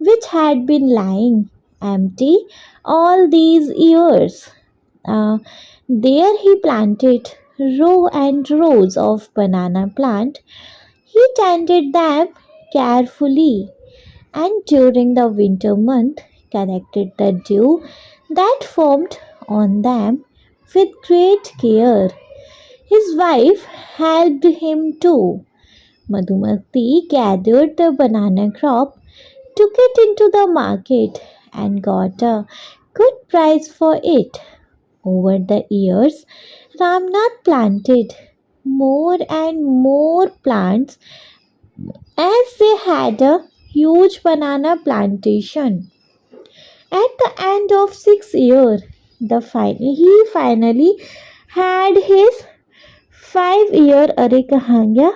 which had been lying empty all these years. There he planted row and rows of banana plant. He tended them carefully and during the winter month collected the dew that formed on them with great care. His wife helped him too. Madhumati gathered the banana crop, took it into the market and got a good price for it. Over the years, Ramnath planted more and more plants as they had a huge banana plantation. At the end of 6 years, he finally had his 5 year, अरे कहाँ गया,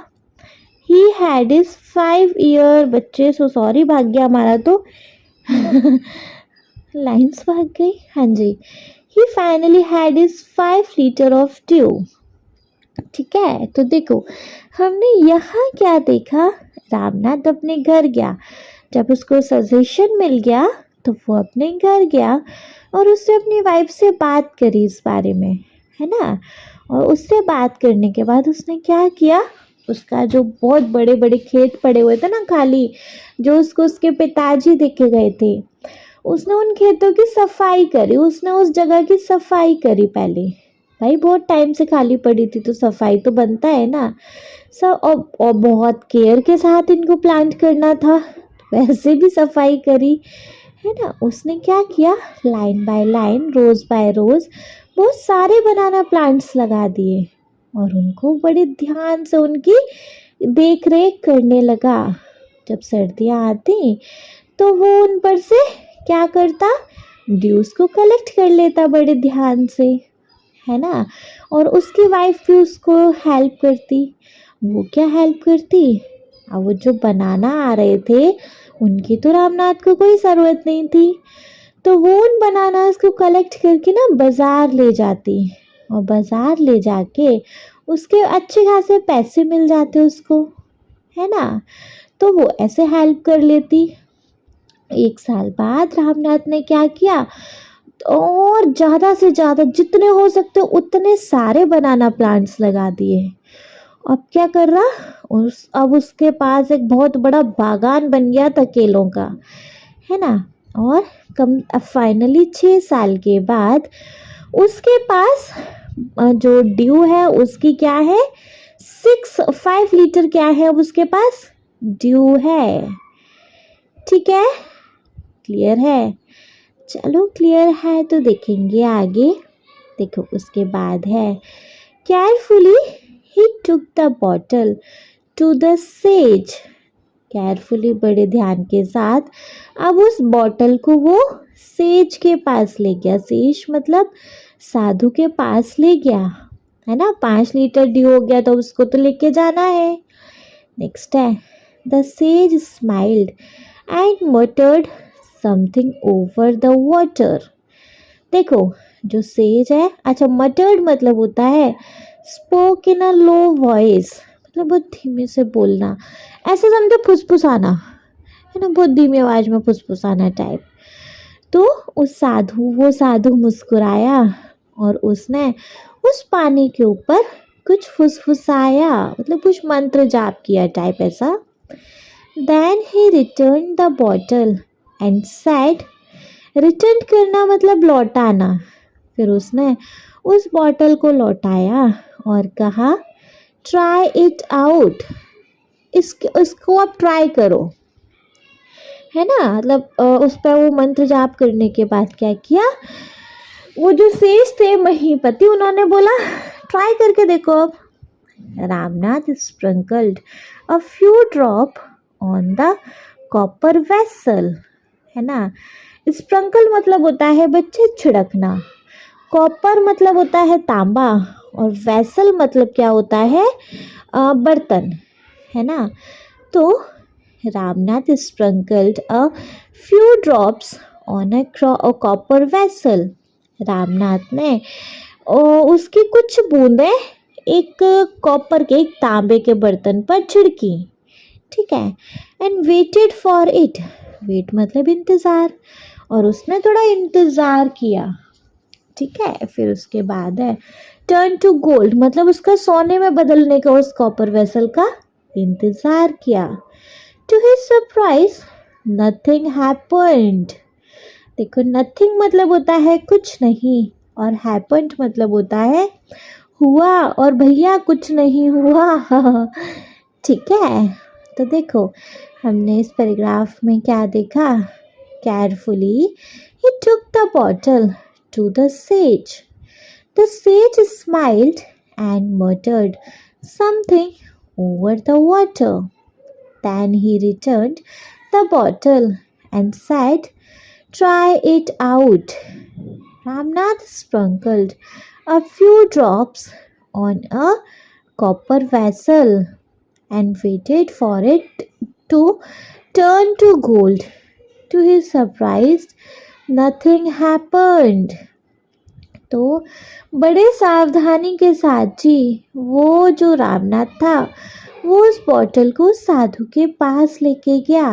he had his 5 year, बच्चे so sorry भाग गया हमारा तो lines भाग गई, हाँ जी। he finally had his 5 liter of dew, ठीक है। तो देखो हमने यहाँ क्या देखा, रामनाथ अपने घर गया, जब उसको सजेशन मिल गया तो वो अपने घर गया और उससे अपनी वाइफ से बात करी इस बारे में, है ना। और उससे बात करने के बाद उसने क्या किया, उसका जो बहुत बड़े बड़े खेत पड़े हुए थे ना खाली, जो उसको उसके पिताजी देखे गए थे, उसने उन खेतों की सफाई करी, उसने उस जगह की सफाई करी पहले, भाई बहुत टाइम से खाली पड़ी थी तो सफाई तो बनता है ना सब। और बहुत केयर के साथ इनको प्लांट करना था, वैसे भी सफाई करी है ना। उसने क्या किया, line by line, row by row बहुत सारे बनाना प्लांट्स लगा दिए और उनको बड़े ध्यान से उनकी देख रेख करने लगा। जब सर्दियाँ आती तो वो उन पर से क्या करता, ड्यूस को कलेक्ट कर लेता बड़े ध्यान से, है ना। और उसकी वाइफ भी उसको हेल्प करती। वो क्या हेल्प करती, अब वो जो बनाना आ रहे थे उनकी तो रामनाथ को कोई ज़रूरत नहीं थी, तो वो उन बनानास को कलेक्ट करके ना बाज़ार ले जाती। और बाज़ार ले जाके उसके अच्छे खासे पैसे मिल जाते उसको, है ना। तो वो ऐसे हेल्प कर लेती। 1 साल बाद रामनाथ ने क्या किया, और ज़्यादा से ज़्यादा जितने हो सकते उतने सारे बनाना प्लांट्स लगा दिए। अब क्या कर रहा, अब उसके पास एक बहुत बड़ा बागान बन गया था केलों का, है ना। और कम फाइनली 6 साल के बाद उसके पास जो ड्यू है उसकी क्या है, 5 लीटर क्या है अब उसके पास ड्यू है। ठीक है, क्लियर है। चलो क्लियर है तो देखेंगे आगे। देखो उसके बाद है, carefully he took the bottle to the sage. Carefully बड़े ध्यान के साथ अब उस बॉटल को वो सेज के पास ले गया। सेज मतलब साधु के पास ले गया, है ना। 5 लीटर ड्यू हो गया तो उसको तो लेके जाना है। नेक्स्ट है, the sage smiled and मटर्ड something over the water. देखो जो सेज है, अच्छा मटर्ड मतलब होता है spoke in a low voice, मतलब बहुत धीमे से बोलना, ऐसे समझो फुसफुसाना, है ना, बहुत धीमी आवाज में फुसफुसाना टाइप। तो वो साधु मुस्कुराया और उसने उस पानी के ऊपर कुछ फुसफुसाया, मतलब कुछ मंत्र जाप किया टाइप ऐसा। Then he return the bottle and said, return करना मतलब लौटाना। फिर उसने उस बॉटल को लौटाया और कहा, ट्राई इट आउट, इसको आप ट्राई करो, है ना। मतलब उस पर वो मंत्र जाप करने के बाद क्या किया, वो जो सेज थे महीपति, उन्होंने बोला ट्राई करके देखो अब। Ramnath sprinkled a few drop on the copper vessel, है ना। स्प्रिंकल मतलब होता है बच्चे छिड़कना, कॉपर मतलब होता है तांबा, और वेसल मतलब क्या होता है, बर्तन, है ना। तो Ramnath sprinkled a few drops on a copper vessel. Ramnath ने उसकी कुछ बूंदें एक कॉपर के, एक तांबे के बर्तन पर छिड़की। ठीक है, and waited for it, wait मतलब इंतज़ार, और उसने थोड़ा इंतज़ार किया। ठीक है, फिर उसके बाद है टर्न टू गोल्ड, मतलब उसका सोने में बदलने का उस कॉपर वेसल का इंतज़ार किया। To his surprise nothing happened. देखो नथिंग मतलब होता है कुछ नहीं, और हैपेंड मतलब होता है हुआ, और भैया कुछ नहीं हुआ। ठीक है, तो देखो हमने इस पैराग्राफ में क्या देखा, carefully he took the bottle to the sage. The sage smiled and muttered something over the water. Then he returned the bottle and said, try it out. Ramnath sprinkled a few drops on a copper vessel and waited for it to turn to gold. To his surprise, nothing happened. तो बड़े सावधानी के साथ जी वो जो रामनाथ था वो उस बॉटल को साधु के पास लेके गया।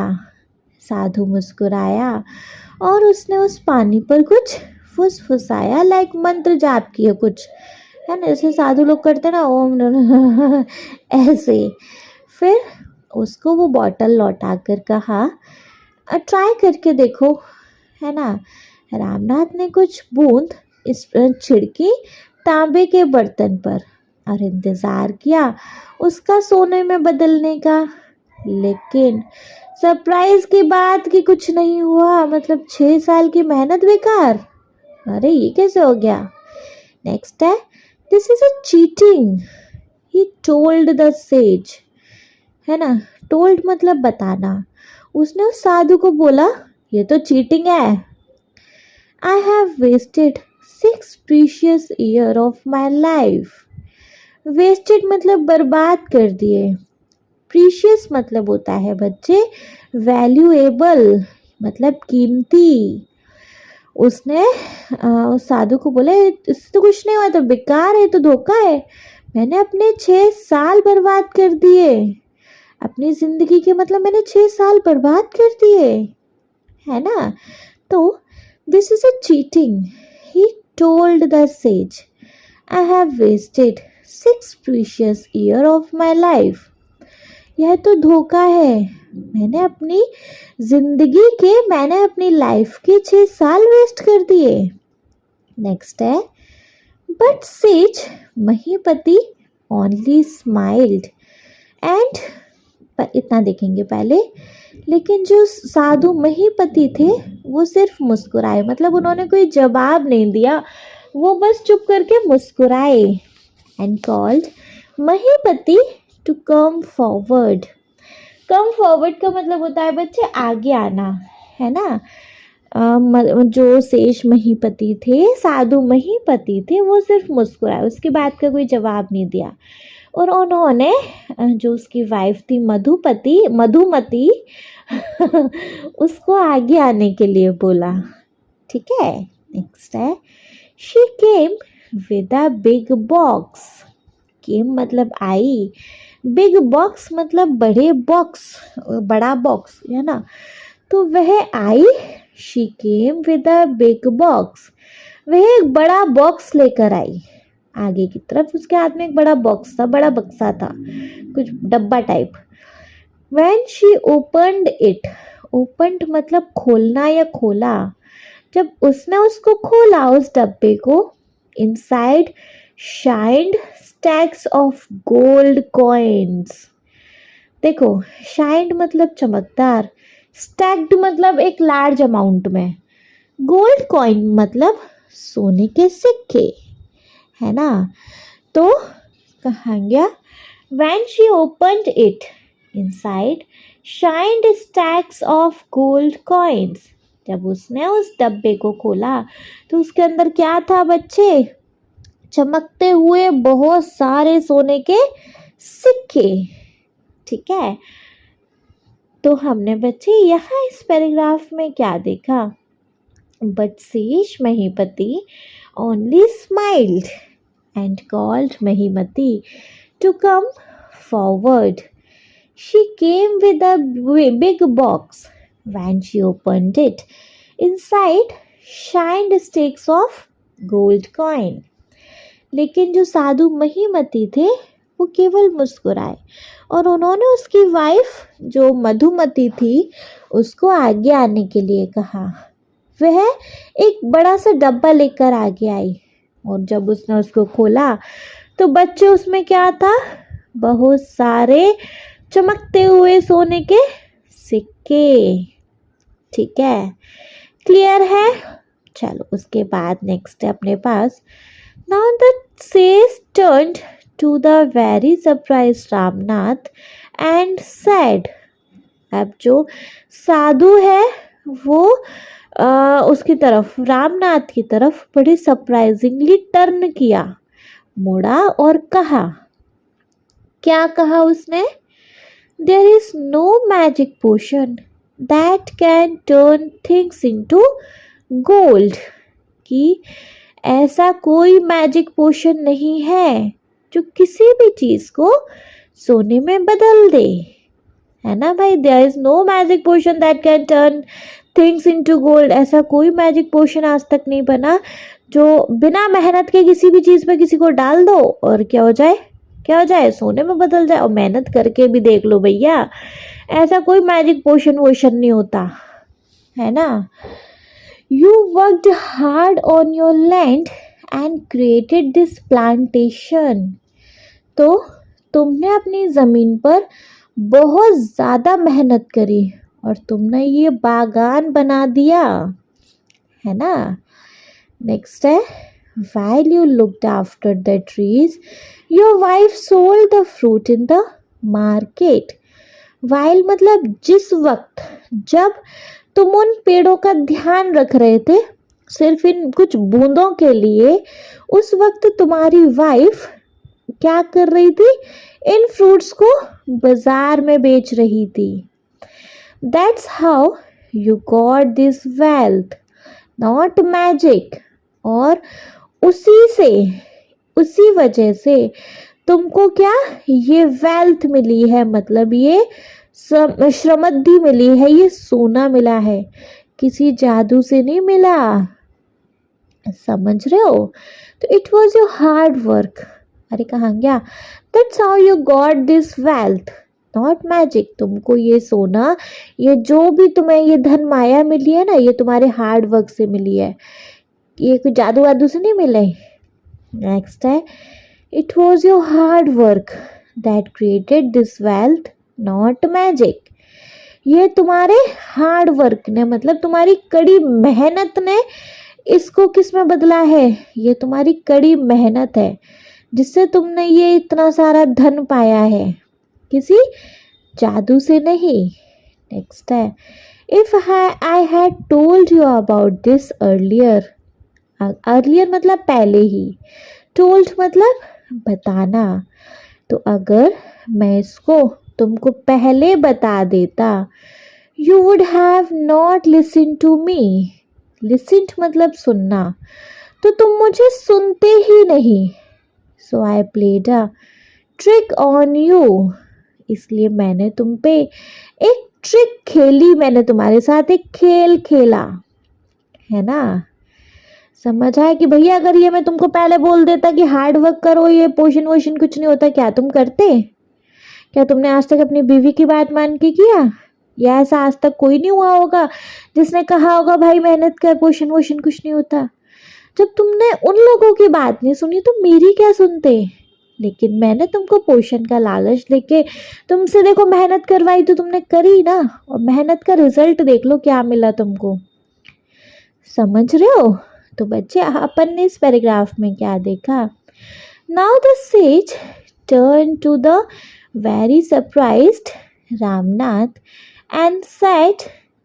साधु मुस्कुराया और उसने उस पानी पर कुछ फुसफुसाया, लाइक मंत्र जाप किया कुछ, है ना, जैसे साधु लोग करते ना ओम ऐसे। फिर उसको वो बॉटल लौटा कर कहा, ट्राई करके देखो, है ना। रामनाथ ने कुछ बूंद इस छिड़की तांबे के बर्तन पर और इंतजार किया उसका सोने में बदलने का। लेकिन सरप्राइज की बात कि कुछ नहीं हुआ, मतलब 6 साल की मेहनत बेकार। अरे ये कैसे हो गया। नेक्स्ट है, this is a cheating, he told the says. है ना, टोल्ड मतलब बताना। उसने उस साधु को बोला ये तो चीटिंग है। I have wasted 6 precious years of my life. Wasted मतलब बर्बाद कर दिए। प्रीशियस मतलब होता है बच्चे वैल्यूएबल, मतलब कीमती। उसने उस साधु को बोले इससे तो कुछ नहीं हुआ, तो बेकार है, तो धोखा है। मैंने अपने 6 साल बर्बाद कर दिए। अपनी जिंदगी के मतलब मैंने 6 साल बर्बाद कर दिए, है ना। तो this is a cheating, he told the sage. I have wasted 6 precious years of my life. यह तो धोखा है। मैंने अपनी लाइफ के 6 साल वेस्ट कर दिए। नेक्स्ट है, but sage Mahipati only smiled and, इतना देखेंगे पहले। लेकिन जो साधु महीपति थे वो सिर्फ मुस्कुराए, मतलब उन्होंने कोई जवाब नहीं दिया, वो बस चुप करके मुस्कुराए। And called Mahipati to come forward. Come forward का मतलब होता है बच्चे आगे आना, है ना। जो शेष महीपति थे, साधु महीपति थे, वो सिर्फ मुस्कुराए, उसकी बात का कोई जवाब नहीं दिया। और उन्होंने जो उसकी वाइफ थी मधुमती उसको आगे आने के लिए बोला। ठीक है। नेक्स्ट है, she came with a big box. Came मतलब आई, बिग बॉक्स मतलब बड़ा बॉक्स, है ना। तो वह आई, she came with a big box, वह एक बड़ा बॉक्स लेकर आई। आगे की तरफ उसके हाथ में एक बड़ा बॉक्स था, बड़ा बक्सा था, कुछ डब्बा type. When she opened it, opened मतलब खोलना या खोला। जब उसने उसको खोला उस डब्बे को, inside shined stacks of gold coins। देखो, shined मतलब चमकदार, stacked मतलब एक लार्ज अमाउंट में, गोल्ड कॉइन मतलब सोने के सिक्के, है ना। तो कहा गया, when she opened it, inside shined stacks of gold coins। जब उसने उस डब्बे को खोला तो उसके अंदर क्या था बच्चे, चमकते हुए बहुत सारे सोने के सिक्के। ठीक है। तो हमने बच्चे यहाँ इस पैराग्राफ में क्या देखा, बट शेष महीपति only smiled and called Mahimati to come forward. She came with a big box. When she opened it, inside shined stakes of gold coin. लेकिन जो साधु महीमती थे वो केवल मुस्कुराए, और उन्होंने उसकी वाइफ जो मधुमती थी उसको आगे आने के लिए कहा। वह एक बड़ा सा डब्बा लेकर आगे आई, और जब उसने उसको खोला तो बच्चे उसमें क्या था, बहुत सारे चमकते हुए सोने के सिक्के। ठीक है, क्लियर है। चलो उसके बाद नेक्स्ट है अपने पास, now the sage turned to the very surprise Ramnath and said. अब जो साधु है वो उसकी तरफ, रामनाथ की तरफ बड़ी सरप्राइजिंगली टर्न किया, मुड़ा और कहा। क्या कहा उसने, there is no magic potion that can turn things into gold. कि ऐसा कोई मैजिक पोशन नहीं है जो किसी भी चीज को सोने में बदल दे, है ना भाई। There is no magic potion that can turn things into gold. ऐसा कोई मैजिक पोशन आज तक नहीं बना जो बिना मेहनत के किसी भी चीज में किसी को डाल दो और क्या हो जाए, सोने में बदल जाए। और मेहनत करके भी देख लो भैया, ऐसा कोई मैजिक पोशन वोशन नहीं होता, है ना। You worked hard on your land and created this plantation. तो तुमने अपनी ज़मीन पर बहुत ज़्यादा मेहनत करी और तुमने ये बागान बना दिया, है ना। नेक्स्ट है, while you looked after the trees, your wife sold the fruit in the market. while मतलब जिस वक्त, जब तुम उन पेड़ों का ध्यान रख रहे थे सिर्फ इन कुछ बूंदों के लिए, उस वक्त तुम्हारी वाइफ क्या कर रही थी, इन फ्रूट्स को बाजार में बेच रही थी. That's how you got this wealth, not magic. और उसी वजह से तुमको क्या, ये वेल्थ मिली है, मतलब ये श्रमद्धि मिली है, ये सोना मिला है, किसी जादू से नहीं मिला. समझ रहे हो. तो it was your hard work. अरे कहाँ गया. That's how you got this wealth, not magic. तुमको ये सोना, ये जो भी तुम्हें ये धन माया मिली है ना, ये तुम्हारे हार्ड वर्क से मिली है, ये कोई जादू वादू से नहीं मिले. नेक्स्ट है, it was your hard work that created this wealth, not magic. ये तुम्हारे हार्ड वर्क ने, मतलब तुम्हारी कड़ी मेहनत ने इसको किस में बदला है, ये तुम्हारी कड़ी मेहनत है जिससे तुमने ये इतना सारा धन पाया है, किसी जादू से नहीं. नेक्स्ट है, if I had told you about this earlier. Earlier मतलब पहले ही, टोल्ड मतलब बताना. तो अगर मैं इसको तुमको पहले बता देता, you would have not listen to me. Listened मतलब सुनना, तो तुम मुझे सुनते ही नहीं. So I played a trick on you. इसलिए मैंने तुम पे एक ट्रिक खेली, मैंने तुम्हारे साथ एक खेल खेला, है ना. समझ आया कि भैया अगर ये मैं तुमको पहले बोल देता कि हार्ड वर्क करो, ये पोषण वोषण कुछ नहीं होता, क्या तुम करते. क्या तुमने आज तक अपनी बीवी की बात मान के किया, या ऐसा आज तक कोई नहीं हुआ होगा जिसने कहा होगा भाई मेहनत कर, पोषण वोषण कुछ नहीं होता. जब तुमने उन लोगों की बात नहीं सुनी तो मेरी क्या सुनते. लेकिन मैंने तुमको पोषण का लालच देके तुमसे देखो मेहनत करवाई, तो तुमने करी ना, और मेहनत का रिजल्ट देख लो क्या मिला तुमको. समझ रहे हो. तो बच्चे अपन ने इस पैराग्राफ में क्या देखा. Now the sage turn to the very surprised Ramnath and said,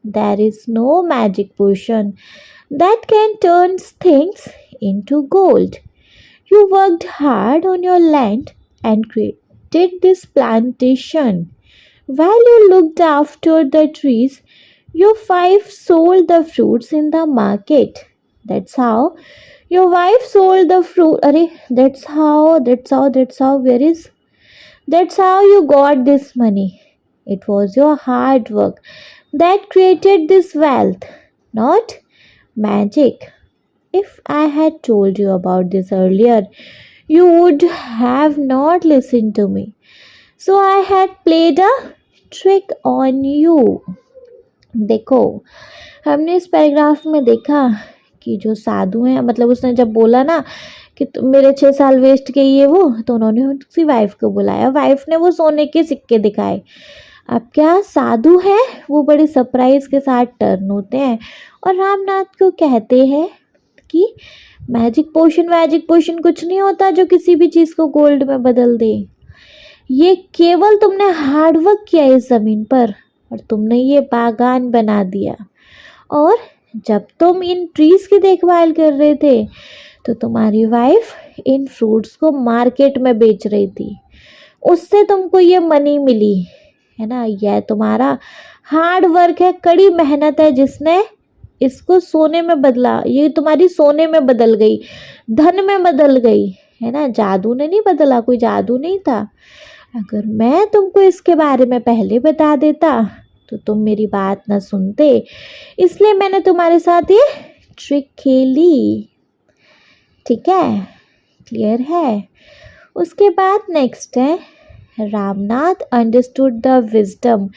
there is no magic potion that can turn things into gold. You worked hard on your land and created this plantation. While you looked after the trees, your wife sold the fruits in the market. That's how your wife sold the fruit. That's how you got this money. It was your hard work that created this wealth, not magic. If I had told you about this earlier, you would have not listened to me. So I had played a trick on you. देखो, हमने इस paragraph में देखा कि जो साधु हैं, मतलब उसने जब बोला ना कि मेरे 6 साल वेस्ट के ये वो, तो उन्होंने उसकी वाइफ को बुलाया, वाइफ ने वो सोने के सिक्के दिखाए. अब क्या साधु है वो बड़े सरप्राइज के साथ टर्न होते हैं और रामनाथ को कहते हैं कि मैजिक पोशन कुछ नहीं होता जो किसी भी चीज़ को गोल्ड में बदल दे. ये केवल तुमने हार्ड वर्क किया इस ज़मीन पर और तुमने ये बागान बना दिया. और जब तुम इन ट्रीज़ की देखभाल कर रहे थे तो तुम्हारी वाइफ इन फ्रूट्स को मार्केट में बेच रही थी, उससे तुमको ये मनी मिली, है ना. यह तुम्हारा हार्ड वर्क है, कड़ी मेहनत है जिसने इसको सोने में बदला. ये तुम्हारी सोने में बदल गई, धन में बदल गई, है ना. जादू ने नहीं बदला, कोई जादू नहीं था. अगर मैं तुमको इसके बारे में पहले बता देता तो तुम मेरी बात ना सुनते, इसलिए मैंने तुम्हारे साथ ये ट्रिक खेली. ठीक है, क्लियर है. उसके बाद नेक्स्ट है, Ramnath understood the wisdom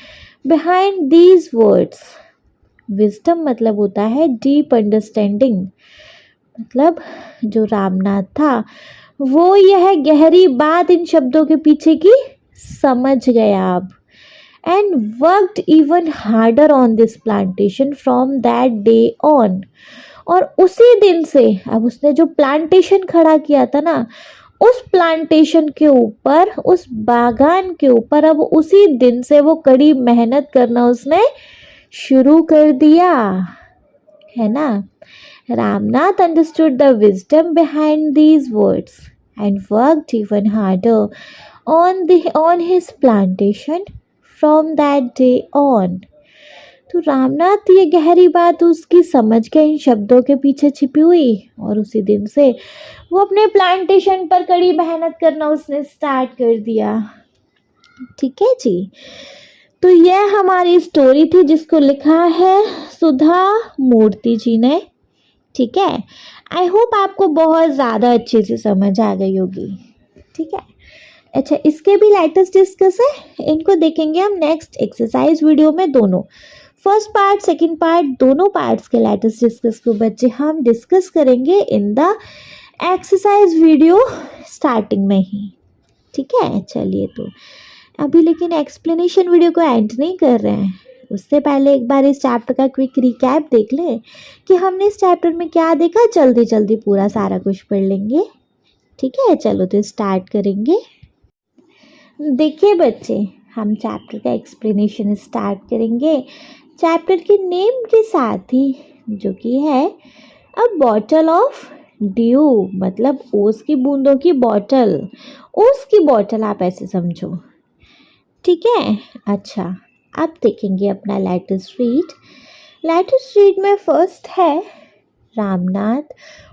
behind these words. Wisdom मतलब होता है डीप अंडरस्टैंडिंग. मतलब जो रामनाथ था वो यह गहरी बात इन शब्दों के पीछे की समझ गया अब, and worked even harder on this plantation from that day on. और उसी दिन से, अब उसने जो प्लांटेशन खड़ा किया था ना, उस प्लांटेशन के ऊपर, उस बागान के ऊपर, अब उसी दिन से वो कड़ी मेहनत करना उसने शुरू कर दिया, है ना। Ramnath understood the wisdom behind these words and worked even harder on his plantation from that day on. तो रामनाथ ये गहरी बात उसकी समझ के इन शब्दों के पीछे छिपी हुई, और उसी दिन से वो अपने प्लांटेशन पर कड़ी मेहनत करना उसने स्टार्ट कर दिया। ठीक है जी। तो यह हमारी स्टोरी थी जिसको लिखा है सुधा मूर्ति जी ने। ठीक है, आई होप आपको बहुत ज़्यादा अच्छे से समझ आ गई होगी। ठीक है, अच्छा इसके भी लेटेस्ट डिस्कस है, इनको देखेंगे हम नेक्स्ट एक्सरसाइज वीडियो में दोनों, फर्स्ट पार्ट सेकंड पार्ट दोनों पार्ट्स के लेटेस्ट डिस्कस को बच्चे हम डिस्कस करेंगे in the exercise video starting में ही। ठीक है, चलिए तो अभी लेकिन एक्सप्लेनेशन वीडियो को एंड नहीं कर रहे हैं, उससे पहले एक बार इस चैप्टर का क्विक रिकैप देख लें कि हमने इस चैप्टर में क्या देखा, जल्दी जल्दी पूरा सारा कुछ पढ़ लेंगे। ठीक है, चलो तो स्टार्ट करेंगे। देखिए बच्चे, हम चैप्टर का एक्सप्लेनेशन स्टार्ट करेंगे चैप्टर के नेम के साथ ही, जो कि है अ बॉटल ऑफ ड्यू, मतलब ओस की बूंदों की बॉटल, ओस की बॉटल आप ऐसे समझो। ठीक है, अच्छा अब देखेंगे अपना लेटेस्ट रीड। लेटेस्ट रीड में फर्स्ट है, Ramnath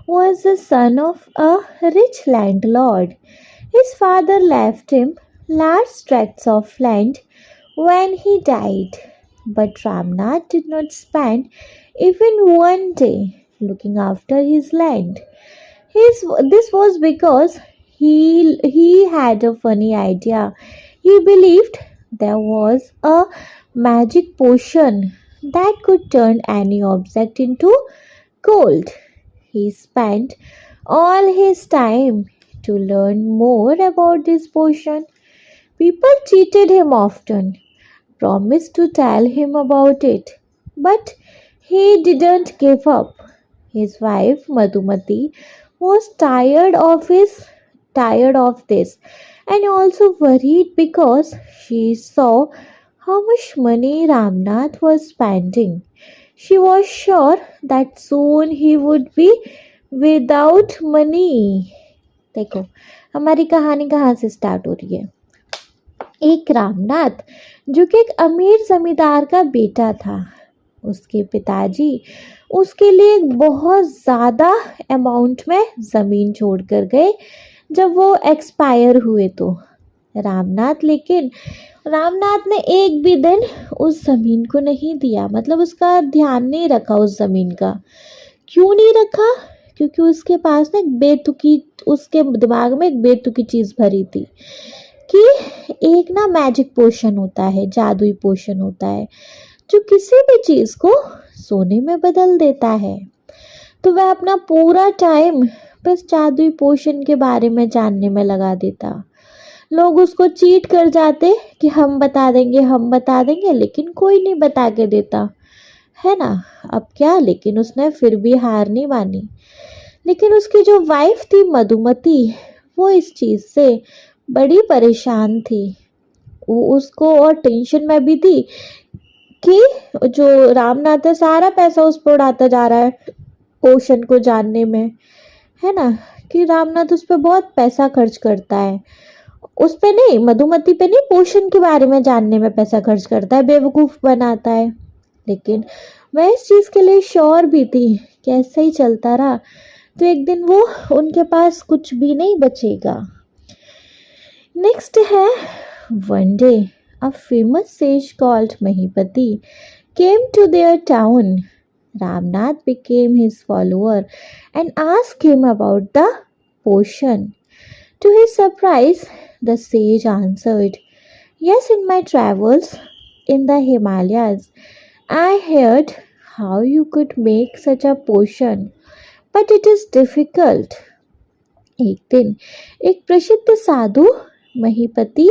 was the son of a rich landlord. His father left him large tracts of land when he died, but Ramnath did not spend even one day looking after his land. This was because he had a funny idea. He believed there was a magic potion that could turn any object into gold. He spent all his time to learn more about this potion. People cheated him often, promised to tell him about it, but he didn't give up. His wife Madhumati was tired of this and also worried because she saw how much money Ramnath was spending. She was sure that soon he would be without money. देखो हमारी कहानी कहाँ से start हो रही है। एक रामनाथ जो कि एक अमीर जमींदार का बेटा था, उसके पिताजी उसके लिए एक बहुत ज़्यादा अमाउंट में ज़मीन छोड़ कर गए जब वो एक्सपायर हुए। तो रामनाथ ने एक भी दिन उस ज़मीन को नहीं दिया, मतलब उसका ध्यान नहीं रखा उस ज़मीन का। क्यों नहीं रखा? क्योंकि उसके पास ना उसके दिमाग में एक बेतुकी चीज़ भरी थी कि एक ना मैजिक पोशन होता है, जादुई पोशन होता है जो किसी भी चीज़ को सोने में बदल देता है। तो वह अपना पूरा टाइम बस जादुई पोशन के बारे में जानने में लगा देता। लोग उसको चीट कर जाते कि हम बता देंगे, लेकिन कोई नहीं बता के देता, है ना। अब क्या, लेकिन उसने फिर भी हार नहीं मानी। लेकिन उसकी जो वाइफ थी मधुमती, वो इस चीज़ से बड़ी परेशान थी। वो उसको और टेंशन में भी थी कि जो रामनाथ है सारा पैसा उस पर उड़ाता जा रहा है पोशन को जानने में, है ना, कि रामनाथ उस पर बहुत पैसा खर्च करता है। उस पे नहीं, मधुमती पे नहीं, पोशन के बारे में जानने में पैसा खर्च करता है, बेवकूफ़ बनाता है। लेकिन वह इस चीज़ के लिए श्योर भी थी कि ऐसा ही चलता रहा तो एक दिन वो उनके पास कुछ भी नहीं बचेगा। नेक्स्ट है, one day a famous sage called Mahipati came to their town. Ramnath became his follower and asked him about the potion. To his surprise, the sage answered, "Yes, in my travels in the Himalayas, I heard how you could make such a potion. but it is difficult. एक दिन एक प्रसिद्ध साधु महीपति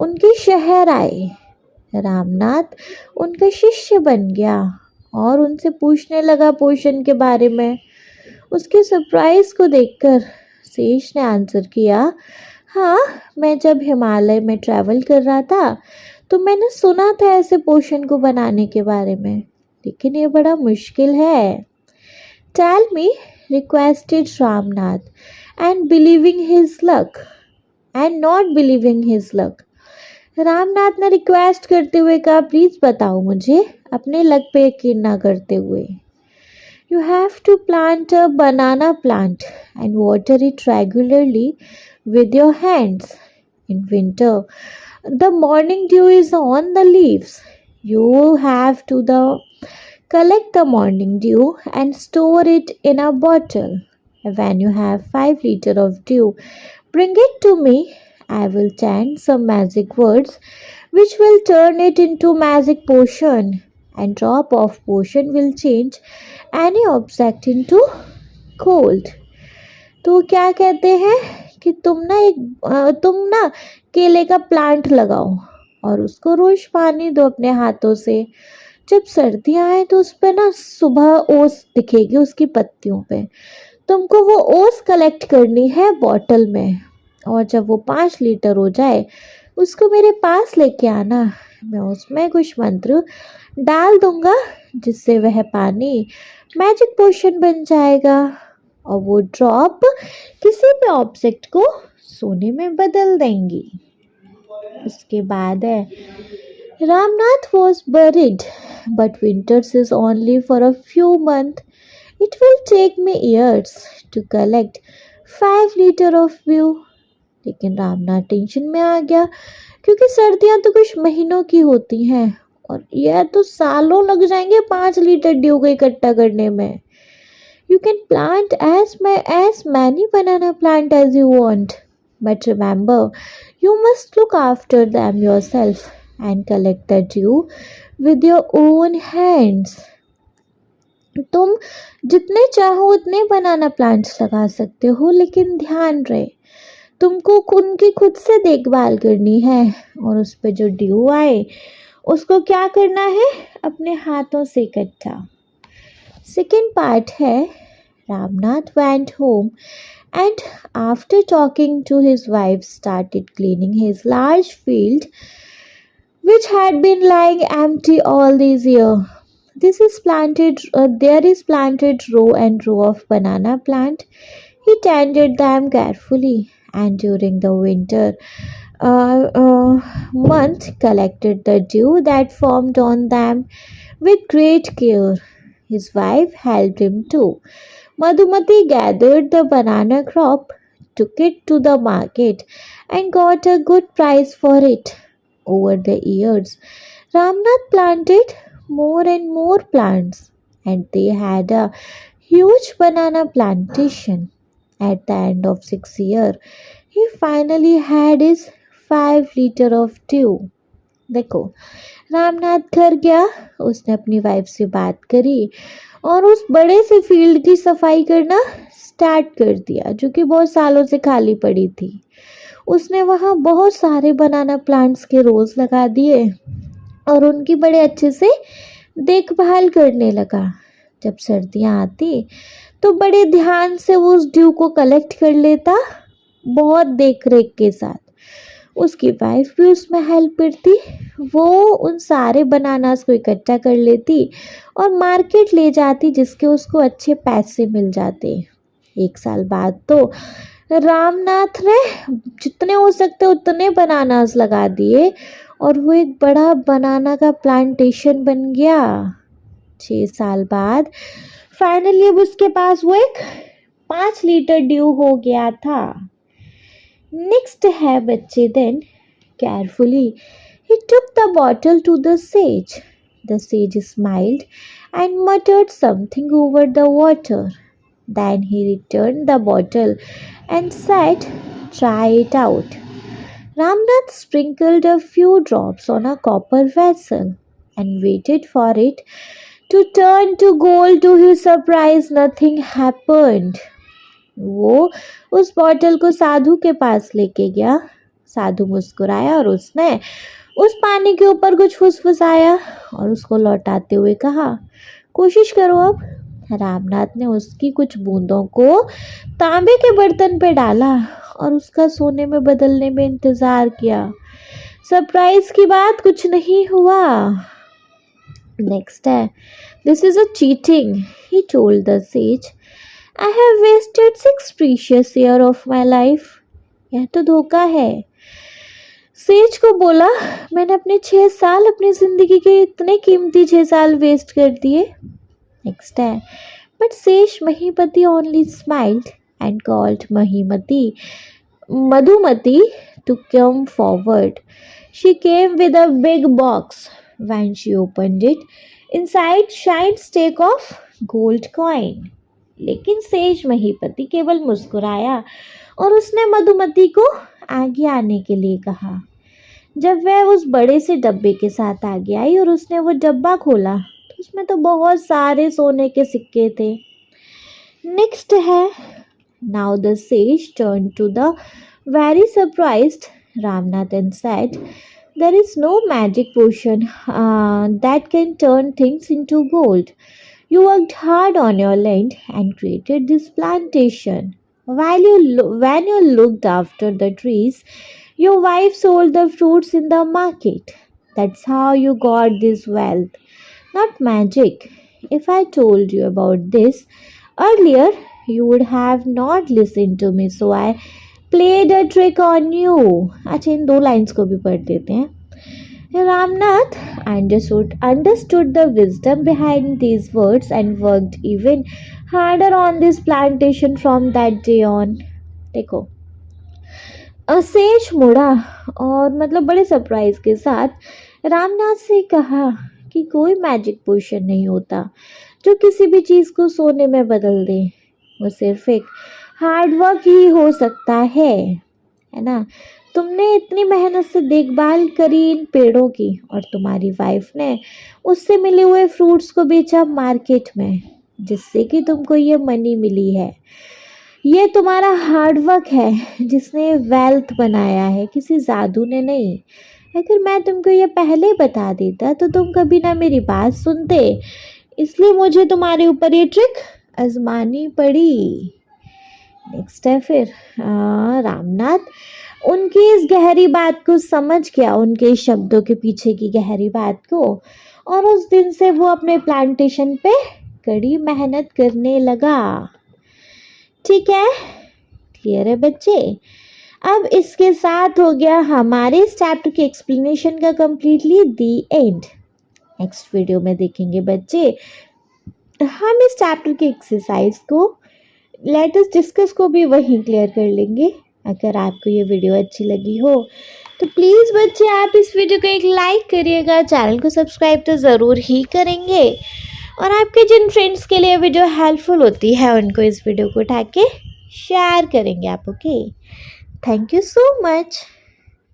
उनके शहर आए। रामनाथ उनका शिष्य बन गया और उनसे पूछने लगा पोषण के बारे में। उसके सरप्राइज को देखकर सेठ ने आंसर किया, हाँ, मैं जब हिमालय में ट्रैवल कर रहा था तो मैंने सुना था ऐसे पोषण को बनाने के बारे में, लेकिन ये बड़ा मुश्किल है। Tell me, requested Ramnath, and believing his luck and not believing his luck. Ramnath ने रिक्वेस्ट करते हुए कहा, प्लीज बताओ मुझे, अपने लक पे यकीन ना करते हुए। You have to plant a banana plant and water it regularly with your hands. In winter, the morning dew is on the leaves. You have to collect the morning dew and store it in a bottle. When you have 5 liters of dew, bring it to me. I will chant some magic words which will turn it into magic potion, and drop of potion will change any object into gold. तो क्या कहते हैं कि तुम ना केले का plant लगाओ और उसको रोज पानी दो अपने हाथों से। जब सर्दियाँ आए तो उस पर ना सुबह ओस दिखेगी उसकी पत्तियों पे। तुमको वो ओस कलेक्ट करनी है बॉटल में, और जब वो 5 लीटर हो जाए उसको मेरे पास लेके आना। मैं उसमें कुछ मंत्र डाल दूंगा जिससे वह पानी मैजिक पोशन बन जाएगा और वो ड्रॉप किसी भी ऑब्जेक्ट को सोने में बदल देंगी। उसके बाद है, Ramnath was buried, but winters is only for a few months. It will take me years to collect 5 liters of dew. लेकिन रामनाथ टेंशन में आ गया क्योंकि सर्दियां तो कुछ महीनों की होती हैं और यह तो सालों लग जाएंगे 5 लीटर ड्यू को इकट्ठा करने में। You can plant as many banana plant as you want, but remember, you must look after them yourself and collect the dew with your own hands. तुम जितने चाहो उतने बनाना प्लांट्स लगा सकते हो, लेकिन ध्यान रहे तुमको उनकी खुद से देखभाल करनी है और उस पर जो ड्यू आए उसको क्या करना है, अपने हाथों से इकट्ठा। सेकेंड पार्ट है, Ramnath went home and after talking to his wife started cleaning his large field which had been lying empty all these years. There is planted row and row of banana plant. He tended them carefully and during the winter month collected the dew that formed on them with great care. His wife helped him too. Madhumati gathered the banana crop, took it to the market, and got a good price for it. Over the years, Ramnath planted more and more plants, and they had a huge banana plantation. At the end of 6 years, he finally had his 5 liters of dew. देखो, रामनाथ घर गया, उसने अपनी wife से बात करी और उस बड़े से फील्ड की सफाई करना स्टार्ट कर दिया जो कि बहुत सालों से खाली पड़ी थी। उसने वहाँ बहुत सारे बनाना प्लांट्स के रोज लगा दिए और उनकी बड़े अच्छे से देखभाल करने लगा। जब सर्दियाँ आती तो बड़े ध्यान से वो उस ड्यू को कलेक्ट कर लेता, बहुत देख रेख के साथ। उसकी वाइफ भी उसमें हेल्प करती। वो उन सारे बनानास को इकट्ठा कर लेती और मार्केट ले जाती जिसके उसको अच्छे पैसे मिल जाते। 1 साल बाद तो रामनाथ ने जितने हो सकते उतने बनानास लगा दिए और वो एक बड़ा बनाना का प्लांटेशन बन गया। 6 साल बाद फाइनली अब उसके पास वो एक 5 लीटर ड्यू हो गया था। नेक्स्ट है बच्चे, then carefully he took the bottle to the sage. The sage smiled and muttered something over the water. Then he returned the bottle and said, try it out. Ramnath sprinkled a few drops on a copper vessel and waited for it To turn to gold to his surprise, nothing happened. वो उस bottle को साधु के पास लेके गया। साधु मुस्कुराया और उसने उस पानी के ऊपर कुछ फुसफुसाया और उसको लौटाते हुए कहा, कोशिश करो अब। रामनाथ ने उसकी कुछ बूंदों को तांबे के बर्तन पे डाला और उसका सोने में बदलने में इंतजार किया। सरप्राइज की बात कुछ नहीं हुआ। नेक्स्ट है, this is a cheating, he told the says. I have wasted 6 precious years of my life. यह तो धोखा है। सेज को बोला, मैंने अपने 6 साल, अपनी जिंदगी के इतने कीमती 6 साल वेस्ट कर दिए। नेक्स्ट है, but sage Mahipati only smiled and called Madhumati to come forward. She came with a big box. When she opened it, inside shined stack of gold coin. लेकिन सेज महीपति केवल मुस्कुराया और उसने मधुमती को आगे आने के लिए कहा। जब वह उस बड़े से डब्बे के साथ आगे आई और उसने वो डब्बा खोला तो उसमें तो बहुत सारे सोने के सिक्के थे। नेक्स्ट है, now the sage turn to the very surprised Ramnath and said, there is no magic potion that can turn things into gold. You worked hard on your land and created this plantation. When you looked after the trees, your wife sold the fruits in the market. That's how you got this wealth, not magic. If I told you about this earlier, you would have not listened to me, so I played a trick on you. अच्छा, इन 2 lines को भी पढ़ देते हैं। Ramnath understood the wisdom behind these words and worked even harder on this plantation from that day on. देखो, says मुड़ा और मतलब बड़े सरप्राइज के साथ रामनाथ से कहा कि कोई मैजिक पोशन नहीं होता जो किसी भी चीज़ को सोने में बदल दे। वो सिर्फ एक हार्ड वर्क ही हो सकता है ना। तुमने इतनी मेहनत से देखभाल करी इन पेड़ों की और तुम्हारी वाइफ ने उससे मिले हुए फ्रूट्स को बेचा मार्केट में, जिससे कि तुमको ये मनी मिली है। ये तुम्हारा हार्ड वर्क है जिसने वेल्थ बनाया है, किसी जादू ने नहीं। अगर मैं तुमको ये पहले बता देता तो तुम कभी ना मेरी बात सुनते, इसलिए मुझे तुम्हारे ऊपर ये ट्रिक आजमानी पड़ी। नेक्स्ट है फिर, रामनाथ उनकी इस गहरी बात को समझ गया, उनके शब्दों के पीछे की गहरी बात को, और उस दिन से वो अपने प्लांटेशन पे कड़ी मेहनत करने लगा। ठीक है, क्लियर है बच्चे? अब इसके साथ हो गया हमारे इस चैप्टर के एक्सप्लेनेशन का completely the and. Next video में देखेंगे बच्चे हम इस चैप्टर के एक्सरसाइज को, लेटेस्ट डिस्कस को भी वहीं क्लियर कर लेंगे। अगर आपको ये वीडियो अच्छी लगी हो तो प्लीज़ बच्चे आप इस वीडियो को एक लाइक करिएगा, चैनल को सब्सक्राइब तो ज़रूर ही करेंगे, और आपके जिन फ्रेंड्स के लिए वीडियो हेल्पफुल होती है उनको इस वीडियो को उठा के शेयर करेंगे आप। Okay, thank you so much.